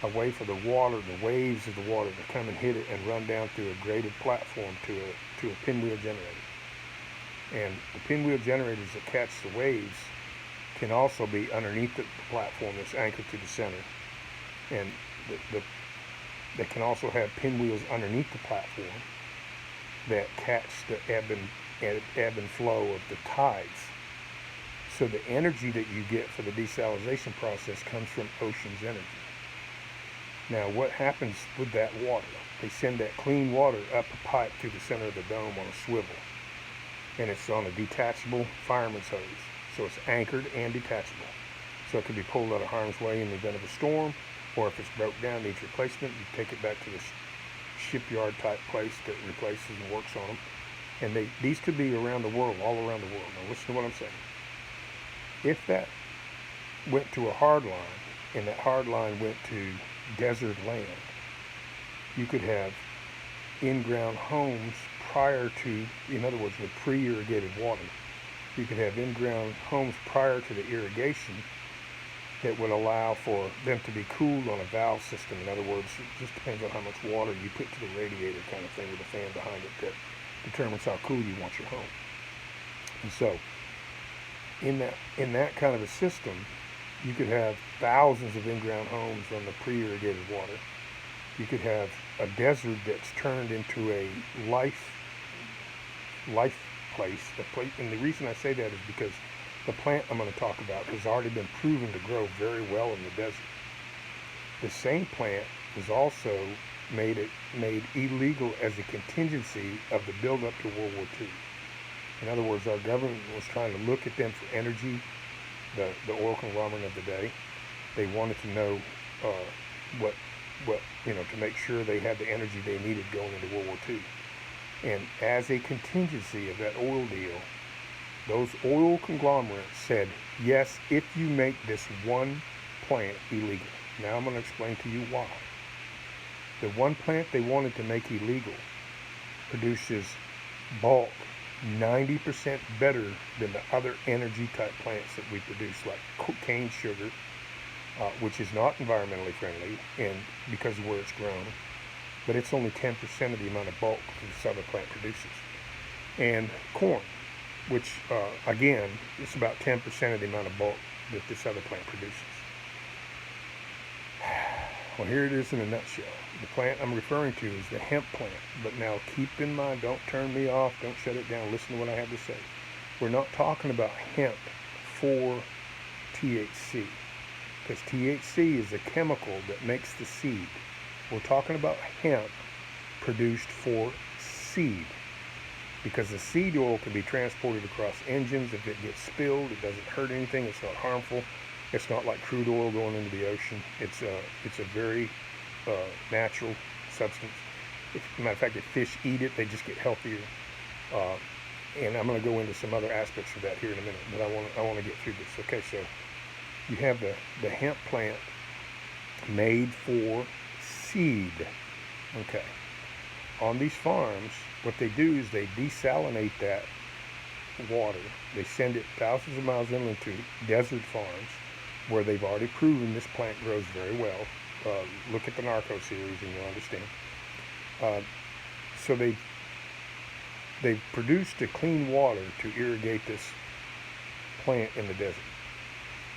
Speaker 1: a way for the water, the waves of the water, to come and hit it and run down through a graded platform to a pinwheel generator. And the pinwheel generators that catch the waves can also be underneath the platform that's anchored to the center. And they can also have pinwheels underneath the platform that catch the ebb and flow of the tides. So the energy that you get for the desalination process comes from ocean's energy. Now, what happens with that water? They send that clean water up a pipe through the center of the dome on a swivel. And it's on a detachable fireman's hose. So it's anchored and detachable. So it can be pulled out of harm's way in the event of a storm, or if it's broke down, needs replacement, you take it back to the shipyard type place that replaces and works on them. And these could be around the world, all around the world. Now listen to what I'm saying. If that went to a hard line, and that hard line went to desert land, you could have in-ground homes prior to, in other words, with pre-irrigated water. You could have in-ground homes prior to the irrigation that would allow for them to be cooled on a valve system. In other words, it just depends on how much water you put to the radiator kind of thing with a fan behind it that determines how cool you want your home. And so, in that kind of a system, you could have thousands of in-ground homes on the pre-irrigated water. You could have a desert that's turned into a life place. And the reason I say that is because the plant I'm going to talk about has already been proven to grow very well in the desert. The same plant was also made illegal as a contingency of the build-up to World War II. In other words, our government was trying to look at them for energy, the oil conglomerate of the day. They wanted to know what to make sure they had the energy they needed going into World War II. And as a contingency of that oil deal, those oil conglomerates said, yes, if you make this one plant illegal. Now I'm going to explain to you why. The one plant they wanted to make illegal produces bulk 90% better than the other energy type plants that we produce, like cane sugar, which is not environmentally friendly and because of where it's grown, but it's only 10% of the amount of bulk that this other plant produces. And corn, which again, it's about 10% of the amount of bulk that this other plant produces. Well, here it is in a nutshell. The plant I'm referring to is the hemp plant. But now keep in mind, don't turn me off, don't shut it down, listen to what I have to say. We're not talking about hemp for THC, because THC is a chemical that makes the seed. We're talking about hemp produced for seed, because the seed oil can be transported across engines. If it gets spilled, it doesn't hurt anything, it's not harmful. It's not like crude oil going into the ocean. It's a very natural substance. As a matter of fact, if fish eat it, they just get healthier. And I'm going to go into some other aspects of that here in a minute, but I want to get through this. Okay, so you have the hemp plant made for seed. Okay. On these farms, what they do is they desalinate that water. They send it thousands of miles inland to desert farms where they've already proven this plant grows very well. Look at the Narco series and you'll understand. So they've produced a clean water to irrigate this plant in the desert.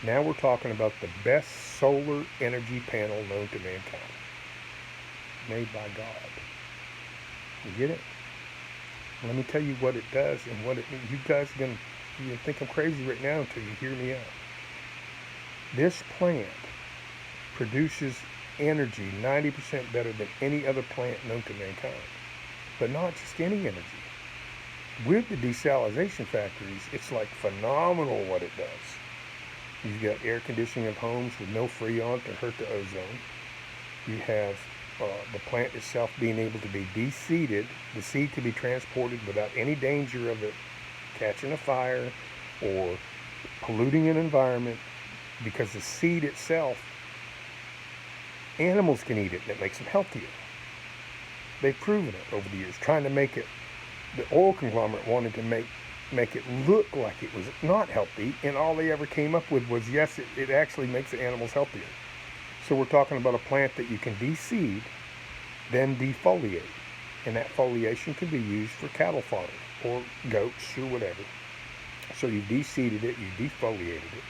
Speaker 1: Now we're talking about the best solar energy panel known to mankind, made by God. You get it? Let me tell you what it does and what it means. You guys are going to think I'm crazy right now until you hear me out. This plant produces energy 90% better than any other plant known to mankind. But not just any energy. With the desalination factories, it's like phenomenal what it does. You've got air conditioning of homes with no freon to hurt the ozone. You have the plant itself being able to be de-seeded, the seed can be transported without any danger of it catching a fire or polluting an environment, because the seed itself, animals can eat it and it makes them healthier. They've proven it over the years, trying to make it, the oil conglomerate wanted to make it look like it was not healthy, and all they ever came up with was, yes, it actually makes the animals healthier. So we're talking about a plant that you can deseed, then defoliate, and that foliation can be used for cattle farming or goats or whatever. So you deseeded it, you defoliated it.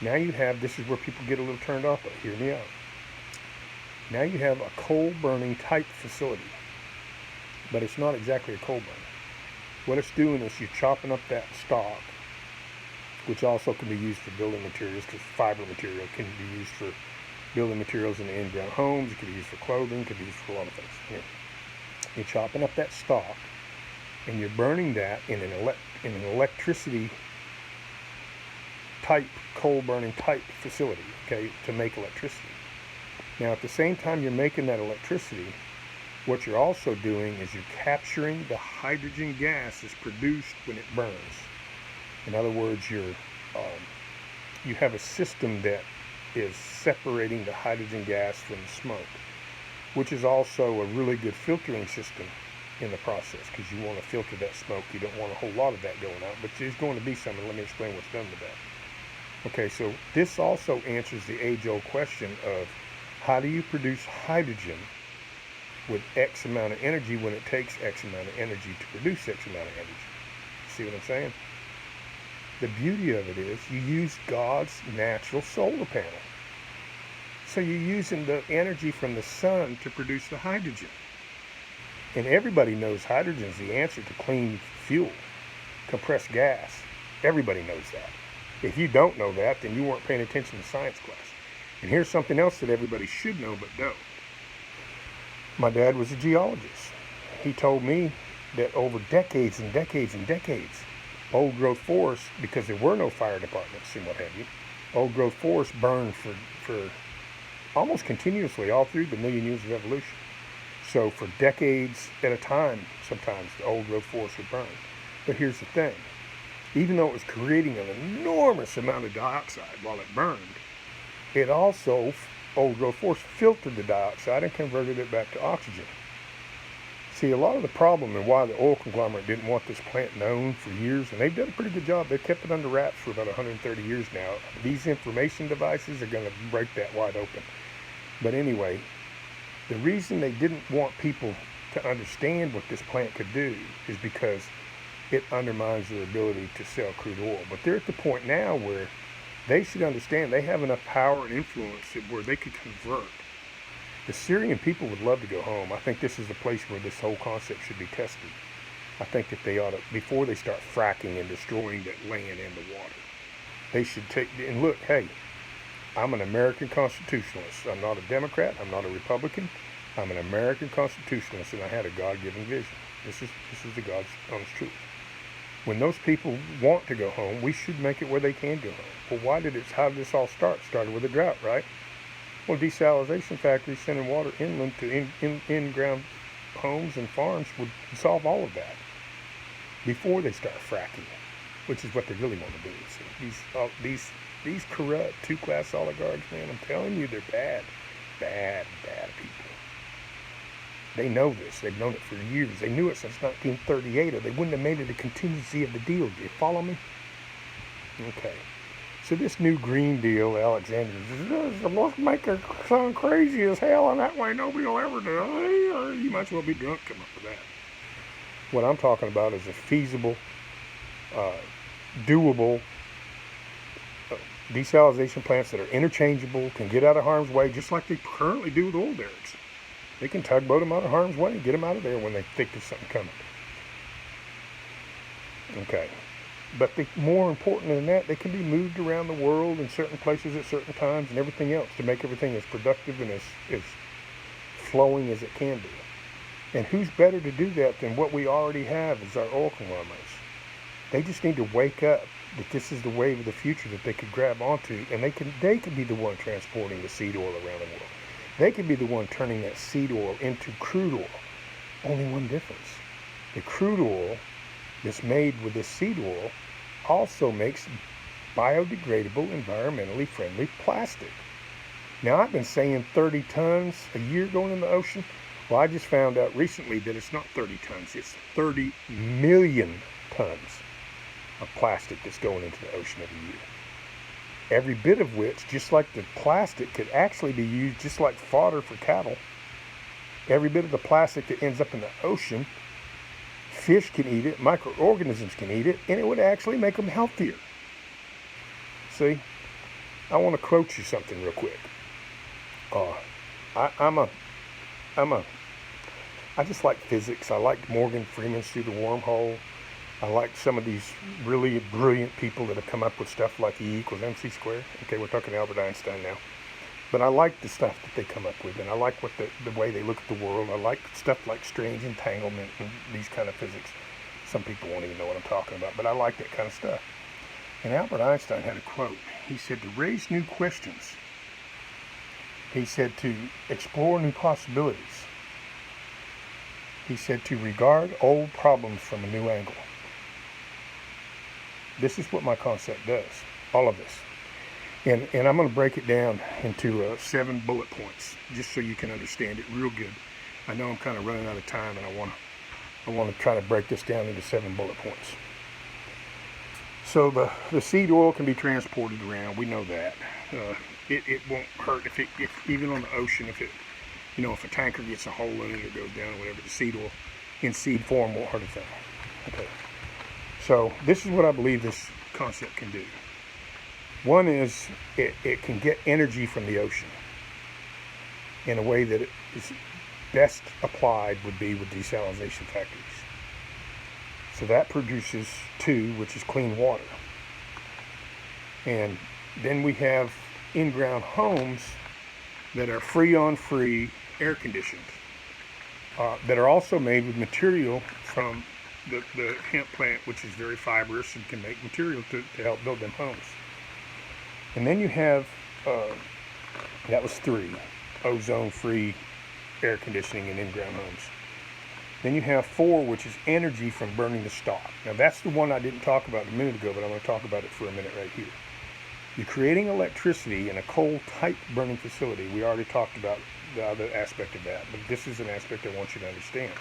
Speaker 1: Now you have, this is where people get a little turned off, but hear me out. Now you have a coal burning type facility, but it's not exactly a coal burner. What it's doing is you're chopping up that stalk, which also can be used for building materials, because fiber material can be used for building materials in the in-ground homes. It can be used for clothing. It can be used for a lot of things. You're chopping up that stalk, and you're burning that in an electricity type, coal burning type facility, okay, to make electricity. Now, at the same time you're making that electricity, what you're also doing is you're capturing the hydrogen gas that's produced when it burns. In other words, you have a system that is separating the hydrogen gas from the smoke, which is also a really good filtering system in the process, because you want to filter that smoke. You don't want a whole lot of that going out, but there's going to be some, and let me explain what's done with that. Okay, so this also answers the age-old question of how do you produce hydrogen with X amount of energy when it takes X amount of energy to produce X amount of energy. See what I'm saying? The beauty of it is you use God's natural solar panel. So you're using the energy from the sun to produce the hydrogen. And everybody knows hydrogen is the answer to clean fuel, compressed gas. Everybody knows that. If you don't know that, then you weren't paying attention to science class. And here's something else that everybody should know but don't. My dad was a geologist. He told me that over decades and decades and decades, old growth forests, because there were no fire departments and what have you, old growth forests burned for almost continuously all through the million years of evolution. So for decades at a time, sometimes the old growth forests would burn. But here's the thing. Even though it was creating an enormous amount of dioxide while it burned, it also, old growth forest, filtered the dioxide and converted it back to oxygen. See, a lot of the problem and why the oil conglomerate didn't want this plant known for years, and they've done a pretty good job, they've kept it under wraps for about 130 years now. These information devices are going to break that wide open. But anyway, the reason they didn't want people to understand what this plant could do is because it undermines their ability to sell crude oil. But they're at the point now where they should understand they have enough power and influence where they could convert. The Syrian people would love to go home. I think this is the place where this whole concept should be tested. I think that they ought to, before they start fracking and destroying that land and the water, they should take, and look, hey, I'm an American constitutionalist. I'm not a Democrat. I'm not a Republican. I'm an American constitutionalist, and I had a God-given vision. This is the God's honest truth. When those people want to go home, we should make it where they can go home. Well, how did this all start? Started with a drought, right? Well, desalination factories sending water inland to in-ground homes and farms would solve all of that before they start fracking, which is what they really want to do. So these corrupt two-class oligarchs, man, I'm telling you, they're bad people. They know this. They've known it for years. They knew it since 1938, or they wouldn't have made it a contingency of the deal. Do you follow me? Okay. So this new Green Deal, Alexander, let's make it sound crazy as hell, and that way nobody will ever do it. Or you might as well be drunk come up with that. What I'm talking about is a feasible, doable desalination plants that are interchangeable, can get out of harm's way, just like they currently do with oil derricks. They can tugboat them out of harm's way and get them out of there when they think there's something coming. Okay. But more important than that, they can be moved around the world in certain places at certain times and everything else to make everything as productive and as flowing as it can be. And who's better to do that than what we already have as our oil conglomerates? They just need to wake up that this is the wave of the future that they could grab onto, and they could be the one transporting the seed oil around the world. They could be the one turning that seed oil into crude oil. Only one difference. The crude oil that's made with this seed oil also makes biodegradable, environmentally friendly plastic. Now, I've been saying 30 tons a year going in the ocean. Well, I just found out recently that it's not 30 tons, it's 30 million tons of plastic that's going into the ocean every year. Every bit of which, just like the plastic, could actually be used just like fodder for cattle. Every bit of the plastic that ends up in the ocean, fish can eat it, microorganisms can eat it, and it would actually make them healthier. See, I want to quote you something real quick. I just like physics. I like Morgan Freeman's Through the Wormhole. I like some of these really brilliant people that have come up with stuff like E equals MC squared. Okay, we're talking Albert Einstein now. But I like the stuff that they come up with, and I like what the way they look at the world. I like stuff like strange entanglement and these kind of physics. Some people won't even know what I'm talking about, but I like that kind of stuff. And Albert Einstein had a quote. He said, to raise new questions. He said to explore new possibilities. He said to regard old problems from a new angle. This is what my concept does, all of this. And I'm going to break it down into 7 bullet points, just so you can understand it real good. I know I'm kind of running out of time, and I want to try to break this down into 7 bullet points. So the seed oil can be transported around. We know that. It won't hurt if even on the ocean, if a tanker gets a hole in it or goes down or whatever, the seed oil in seed form won't hurt a thing. Okay. So this is what I believe this concept can do. One is it can get energy from the ocean in a way that it is best applied would be with desalination factories. So that produces 2, which is clean water. And then we have in-ground homes that are free air conditioned, that are also made with material from the hemp plant, which is very fibrous and can make material to help build them homes. And then you have, that was 3, ozone-free air conditioning in in-ground homes. Then you have 4, which is energy from burning the stock. Now that's the one I didn't talk about a minute ago, but I'm going to talk about it for a minute right here. You're creating electricity in a coal-type burning facility. We already talked about the other aspect of that, but this is an aspect I want you to understand.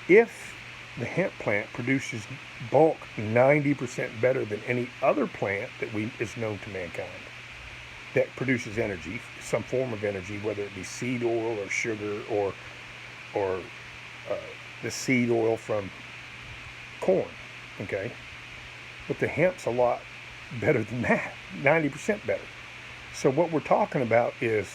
Speaker 1: If the hemp plant produces bulk 90% better than any other plant that is known to mankind that produces energy, some form of energy, whether it be seed oil or sugar or the seed oil from corn, okay? But the hemp's a lot better than that, 90% better. So what we're talking about is,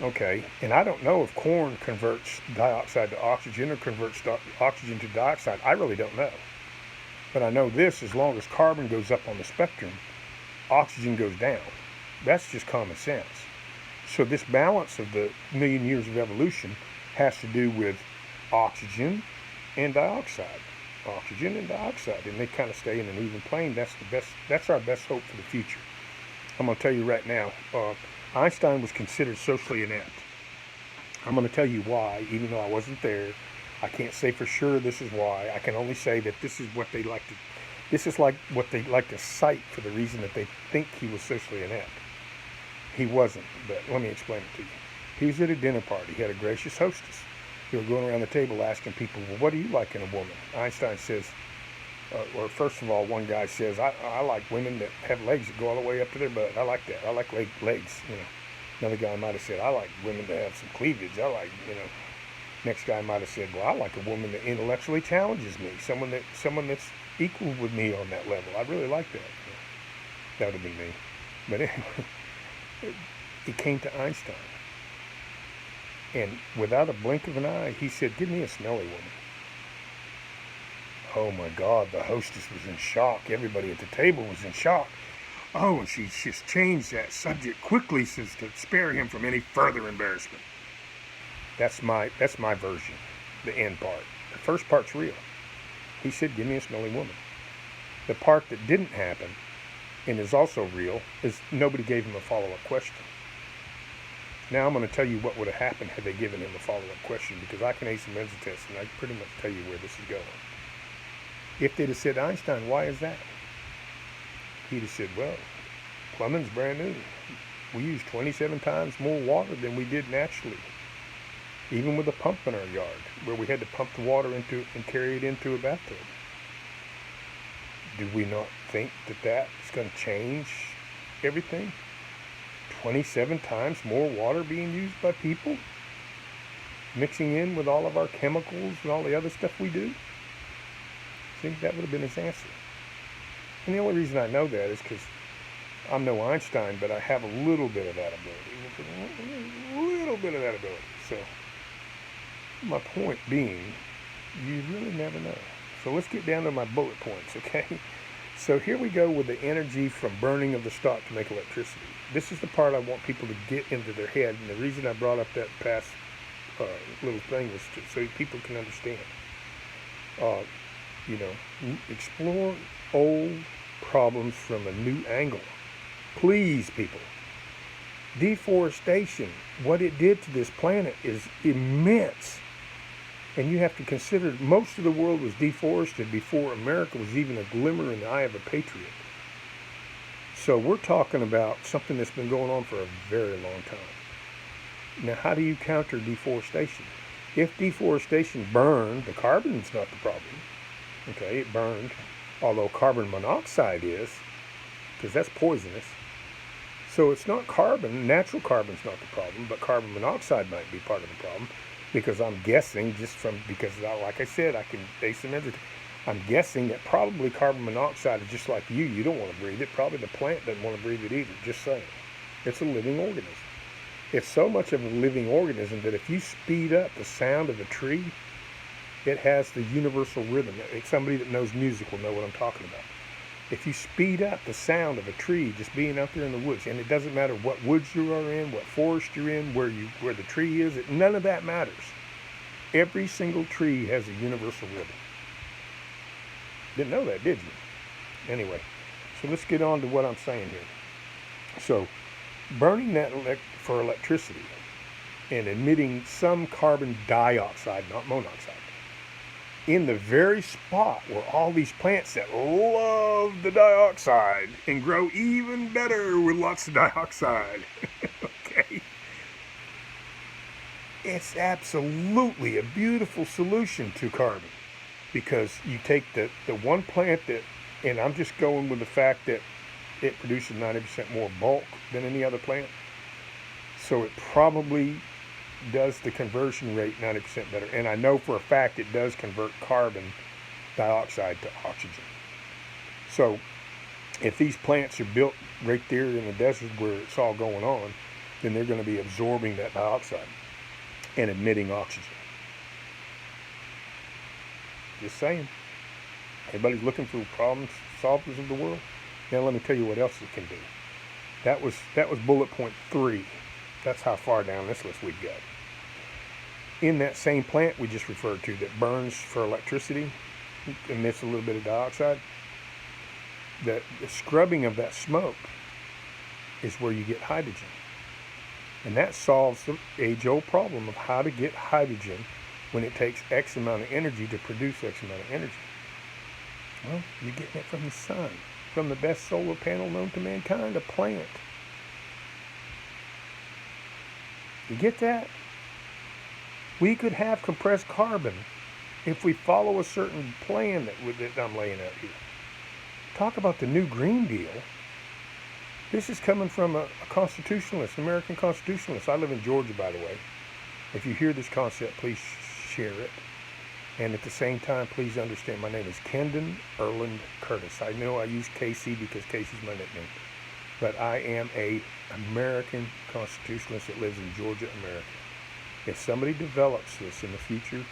Speaker 1: okay, and I don't know if corn converts dioxide to oxygen or converts oxygen to dioxide. I really don't know. But I know this, as long as carbon goes up on the spectrum, oxygen goes down. That's just common sense. So this balance of the million years of evolution has to do with oxygen and dioxide. Oxygen and dioxide, and they kind of stay in an even plane. That's our best hope for the future. I'm going to tell you right now, Einstein was considered socially inept. I'm going to tell you why, even though I wasn't there. I can't say for sure this is why. I can only say that this is what they like to cite for the reason that they think he was socially inept. He wasn't, but let me explain it to you. He was at a dinner party. He had a gracious hostess. They were going around the table asking people, well, what do you like in a woman? Einstein says, or first of all, one guy says, I like women that have legs that go all the way up to their butt. I like that. I like legs, Another guy might have said, I like women that have some cleavage. Next guy might have said, well, I like a woman that intellectually challenges me, someone that's equal with me on that level. I really like that. That would be me. But anyway, it came to Einstein. And without a blink of an eye, he said, give me a smelly woman. Oh my God, the hostess was in shock. Everybody at the table was in shock. Oh, and she just changed that subject quickly so to spare him from any further embarrassment. That's my version, the end part. The first part's real. He said, give me a smelly woman. The part that didn't happen, and is also real, is nobody gave him a follow-up question. Now I'm going to tell you what would have happened had they given him a follow-up question, because I can ace the mental test, and I can pretty much tell you where this is going. If they'd have said, Einstein, why is that? He'd have said, well, plumbing's brand new. We use 27 times more water than we did naturally. even with a pump in our yard, where we had to pump the water into and carry it into a bathtub. Do we not think that that's going to change everything? 27 times more water being used by people, mixing in with all of our chemicals and all the other stuff we do. I think that would have been his answer. And the only reason I know that is because I'm no Einstein, but I have a little bit of that ability. A little bit of that ability. So my point being, you really never know. So let's get down to my bullet points, okay? So here we go with the energy from burning of the stock to make electricity. This is the part I want people to get into their head, and the reason I brought up that past little thing was so people can understand. Explore old problems from a new angle. Please, people. Deforestation, what it did to this planet is immense. And you have to consider most of the world was deforested before America was even a glimmer in the eye of a patriot. So we're talking about something that's been going on for a very long time. Now, how do you counter deforestation? If deforestation burned, the carbon's not the problem. Okay, it burned, although carbon monoxide is, because that's poisonous. So it's not carbon, natural carbon's not the problem, but carbon monoxide might be part of the problem, because I'm guessing because like I said, I can base on everything. I'm guessing that probably carbon monoxide is just like you don't want to breathe it. Probably the plant doesn't want to breathe it either, just saying. It's a living organism. It's so much of a living organism that if you speed up the sound of a tree, it has the universal rhythm. Somebody that knows music will know what I'm talking about. If you speed up the sound of a tree just being out there in the woods, and it doesn't matter what woods you are in, what forest you're in, where the tree is, none of that matters. Every single tree has a universal rhythm. Didn't know that, did you? Anyway, so let's get on to what I'm saying here. So, burning that for electricity and emitting some carbon dioxide, not monoxide, in the very spot where all these plants that love the dioxide and grow even better with lots of dioxide, okay? It's absolutely a beautiful solution to carbon, because you take the one plant that, and I'm just going with the fact that it produces 90% more bulk than any other plant, so it probably does the conversion rate 90% better. And I know for a fact it does convert carbon dioxide to oxygen. So if these plants are built right there in the desert where it's all going on, then they're going to be absorbing that dioxide and emitting oxygen. Just saying. Everybody's looking for problem solvers of the world. Now let me tell you what else it can do. That was bullet point 3. That's how far down this list we've got. In that same plant we just referred to that burns for electricity, emits a little bit of dioxide, the scrubbing of that smoke is where you get hydrogen. And that solves the age-old problem of how to get hydrogen when it takes X amount of energy to produce X amount of energy. Well, you're getting it from the sun, from the best solar panel known to mankind, a plant. You get that? We could have compressed carbon if we follow a certain plan that I'm laying out here. Talk about the new Green Deal. This is coming from a constitutionalist, American constitutionalist. I live in Georgia, by the way. If you hear this concept, please share it. And at the same time, please understand, my name is Kendon Erland Curtis. I know I use KC because Casey's my nickname. But I am an American constitutionalist that lives in Georgia, America. If somebody develops this in the future,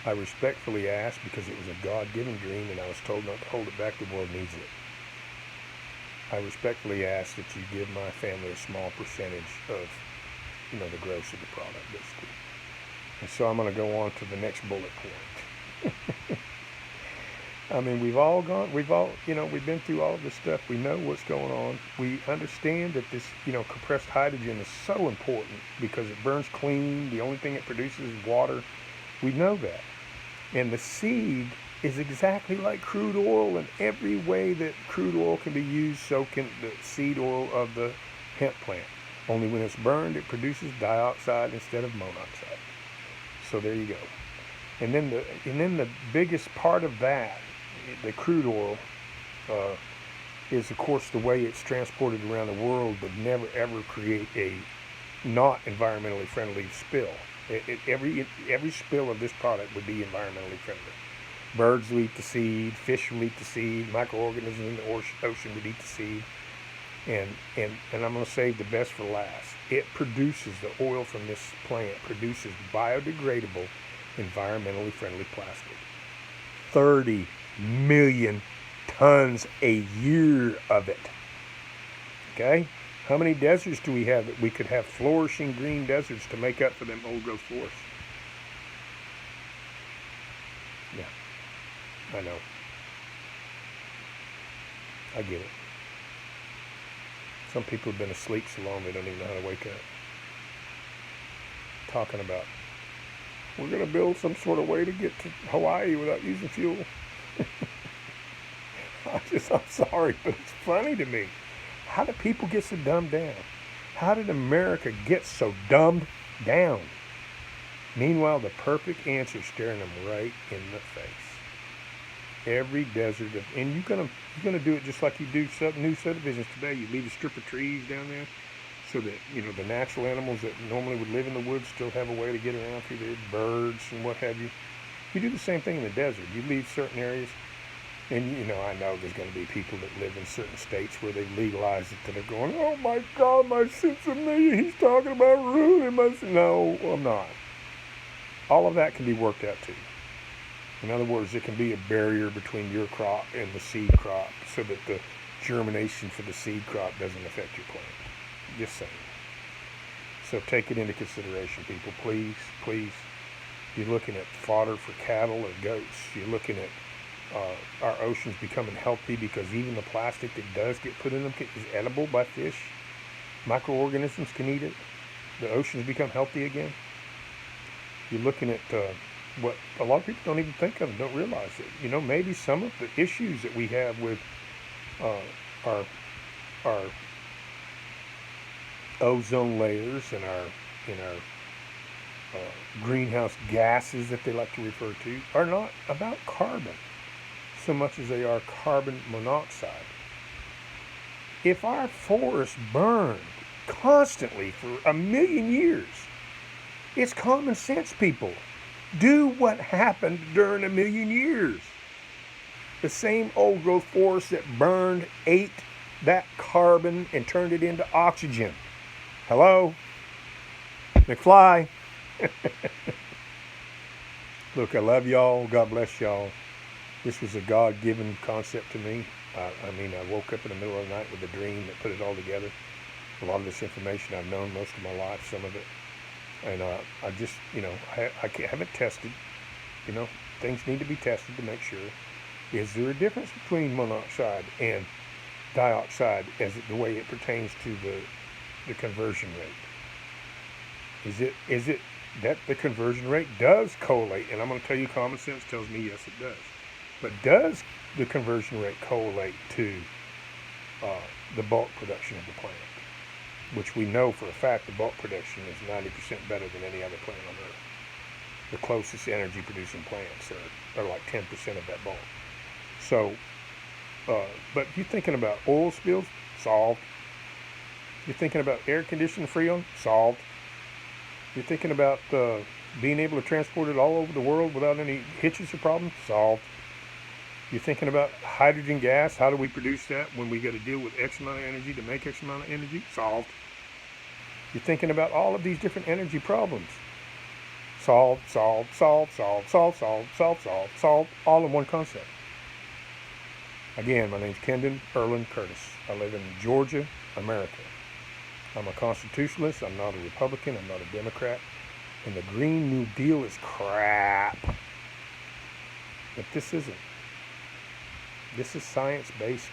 Speaker 1: I respectfully ask, because it was a God-given dream and I was told not to hold it back, the world needs it. I respectfully ask that you give my family a small percentage of, the gross of the product, basically. And so I'm going to go on to the next bullet point. I mean, we've been through all of this stuff. We know what's going on. We understand that this, compressed hydrogen is so important because it burns clean. The only thing it produces is water. We know that. And the seed is exactly like crude oil in every way that crude oil can be used, so can the seed oil of the hemp plant. Only when it's burned, it produces dioxide instead of monoxide. So there you go. And then the biggest part of that, the crude oil, uh, is of course the way it's transported around the world would never ever create a not environmentally friendly spill. Every spill of this product would be environmentally friendly. Birds will eat the seed, fish will eat the seed, microorganisms in the ocean would eat the seed, and I'm going to save the best for last. It produces, the oil from this plant produces biodegradable, environmentally friendly plastic. 30 million tons a year of it. Okay? How many deserts do we have that we could have flourishing green deserts to make up for them old growth forests? Yeah, I know. I get it. Some people have been asleep so long they don't even know how to wake up. Talking about, we're going to build some sort of way to get to Hawaii without using fuel. I'm sorry, but it's funny to me. How did people get so dumbed down? How did America get so dumbed down? Meanwhile, the perfect answer is staring them right in the face. Every desert, and you're gonna do it just like you do new subdivisions today. You leave a strip of trees down there, so that the natural animals that normally would live in the woods still have a way to get around through there, birds and what have you. You do the same thing in the desert. You leave certain areas. And I know there's going to be people that live in certain states where they've legalized it that are going, oh my God, my sense of me, he's talking about ruining my. No, I'm not. All of that can be worked out too. In other words, it can be a barrier between your crop and the seed crop so that the germination for the seed crop doesn't affect your plant. Just saying. So take it into consideration, people. Please, please. You're looking at fodder for cattle or goats. You're looking at our oceans becoming healthy because even the plastic that does get put in them is edible by fish. Microorganisms can eat it. The oceans become healthy again. You're looking at what a lot of people don't even think of and don't realize it. Maybe some of the issues that we have with our ozone layers and our greenhouse gases that they like to refer to are not about carbon so much as they are carbon monoxide. If our forests burned constantly for 1,000,000 years, it's common sense, people. Do what happened during 1,000,000 years. The same old growth forest that burned ate that carbon and turned it into oxygen. Hello? McFly. Look, I love y'all. God bless y'all. This was a God-given concept to me. I woke up in the middle of the night with a dream that put it all together. A lot of this information I've known most of my life, some of it. And I just, I haven't tested. Things need to be tested to make sure. Is there a difference between monoxide and dioxide as the way it pertains to the conversion rate? Is it that the conversion rate does correlate? And I'm going to tell you, common sense tells me yes, it does. But does the conversion rate correlate to the bulk production of the plant? Which we know for a fact the bulk production is 90% better than any other plant on Earth. The closest energy producing plants are like 10% of that bulk. So, but you're thinking about oil spills? Solved. You're thinking about air conditioning freon? Solved. You're thinking about being able to transport it all over the world without any hitches or problems? Solved. You're thinking about hydrogen gas. How do we produce that when we got to deal with X amount of energy to make X amount of energy? Solved. You're thinking about all of these different energy problems. Solved, solved, solved, solved, solved, solved, solved, solved, solved, all in one concept. Again, my name's Kendon Erland Curtis. I live in Georgia, America. I'm a constitutionalist. I'm not a Republican. I'm not a Democrat. And the Green New Deal is crap. But this isn't. This is science-based.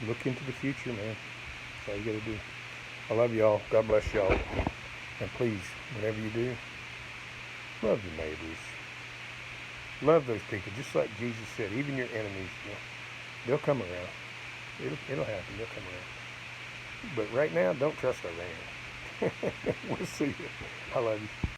Speaker 1: Look into the future, man. That's all you got to do. I love y'all. God bless y'all. And please, whatever you do, love your neighbors. Love those people. Just like Jesus said, even your enemies, they'll come around. It'll happen. They'll come around. But right now, don't trust Iran. We'll see you. I love you.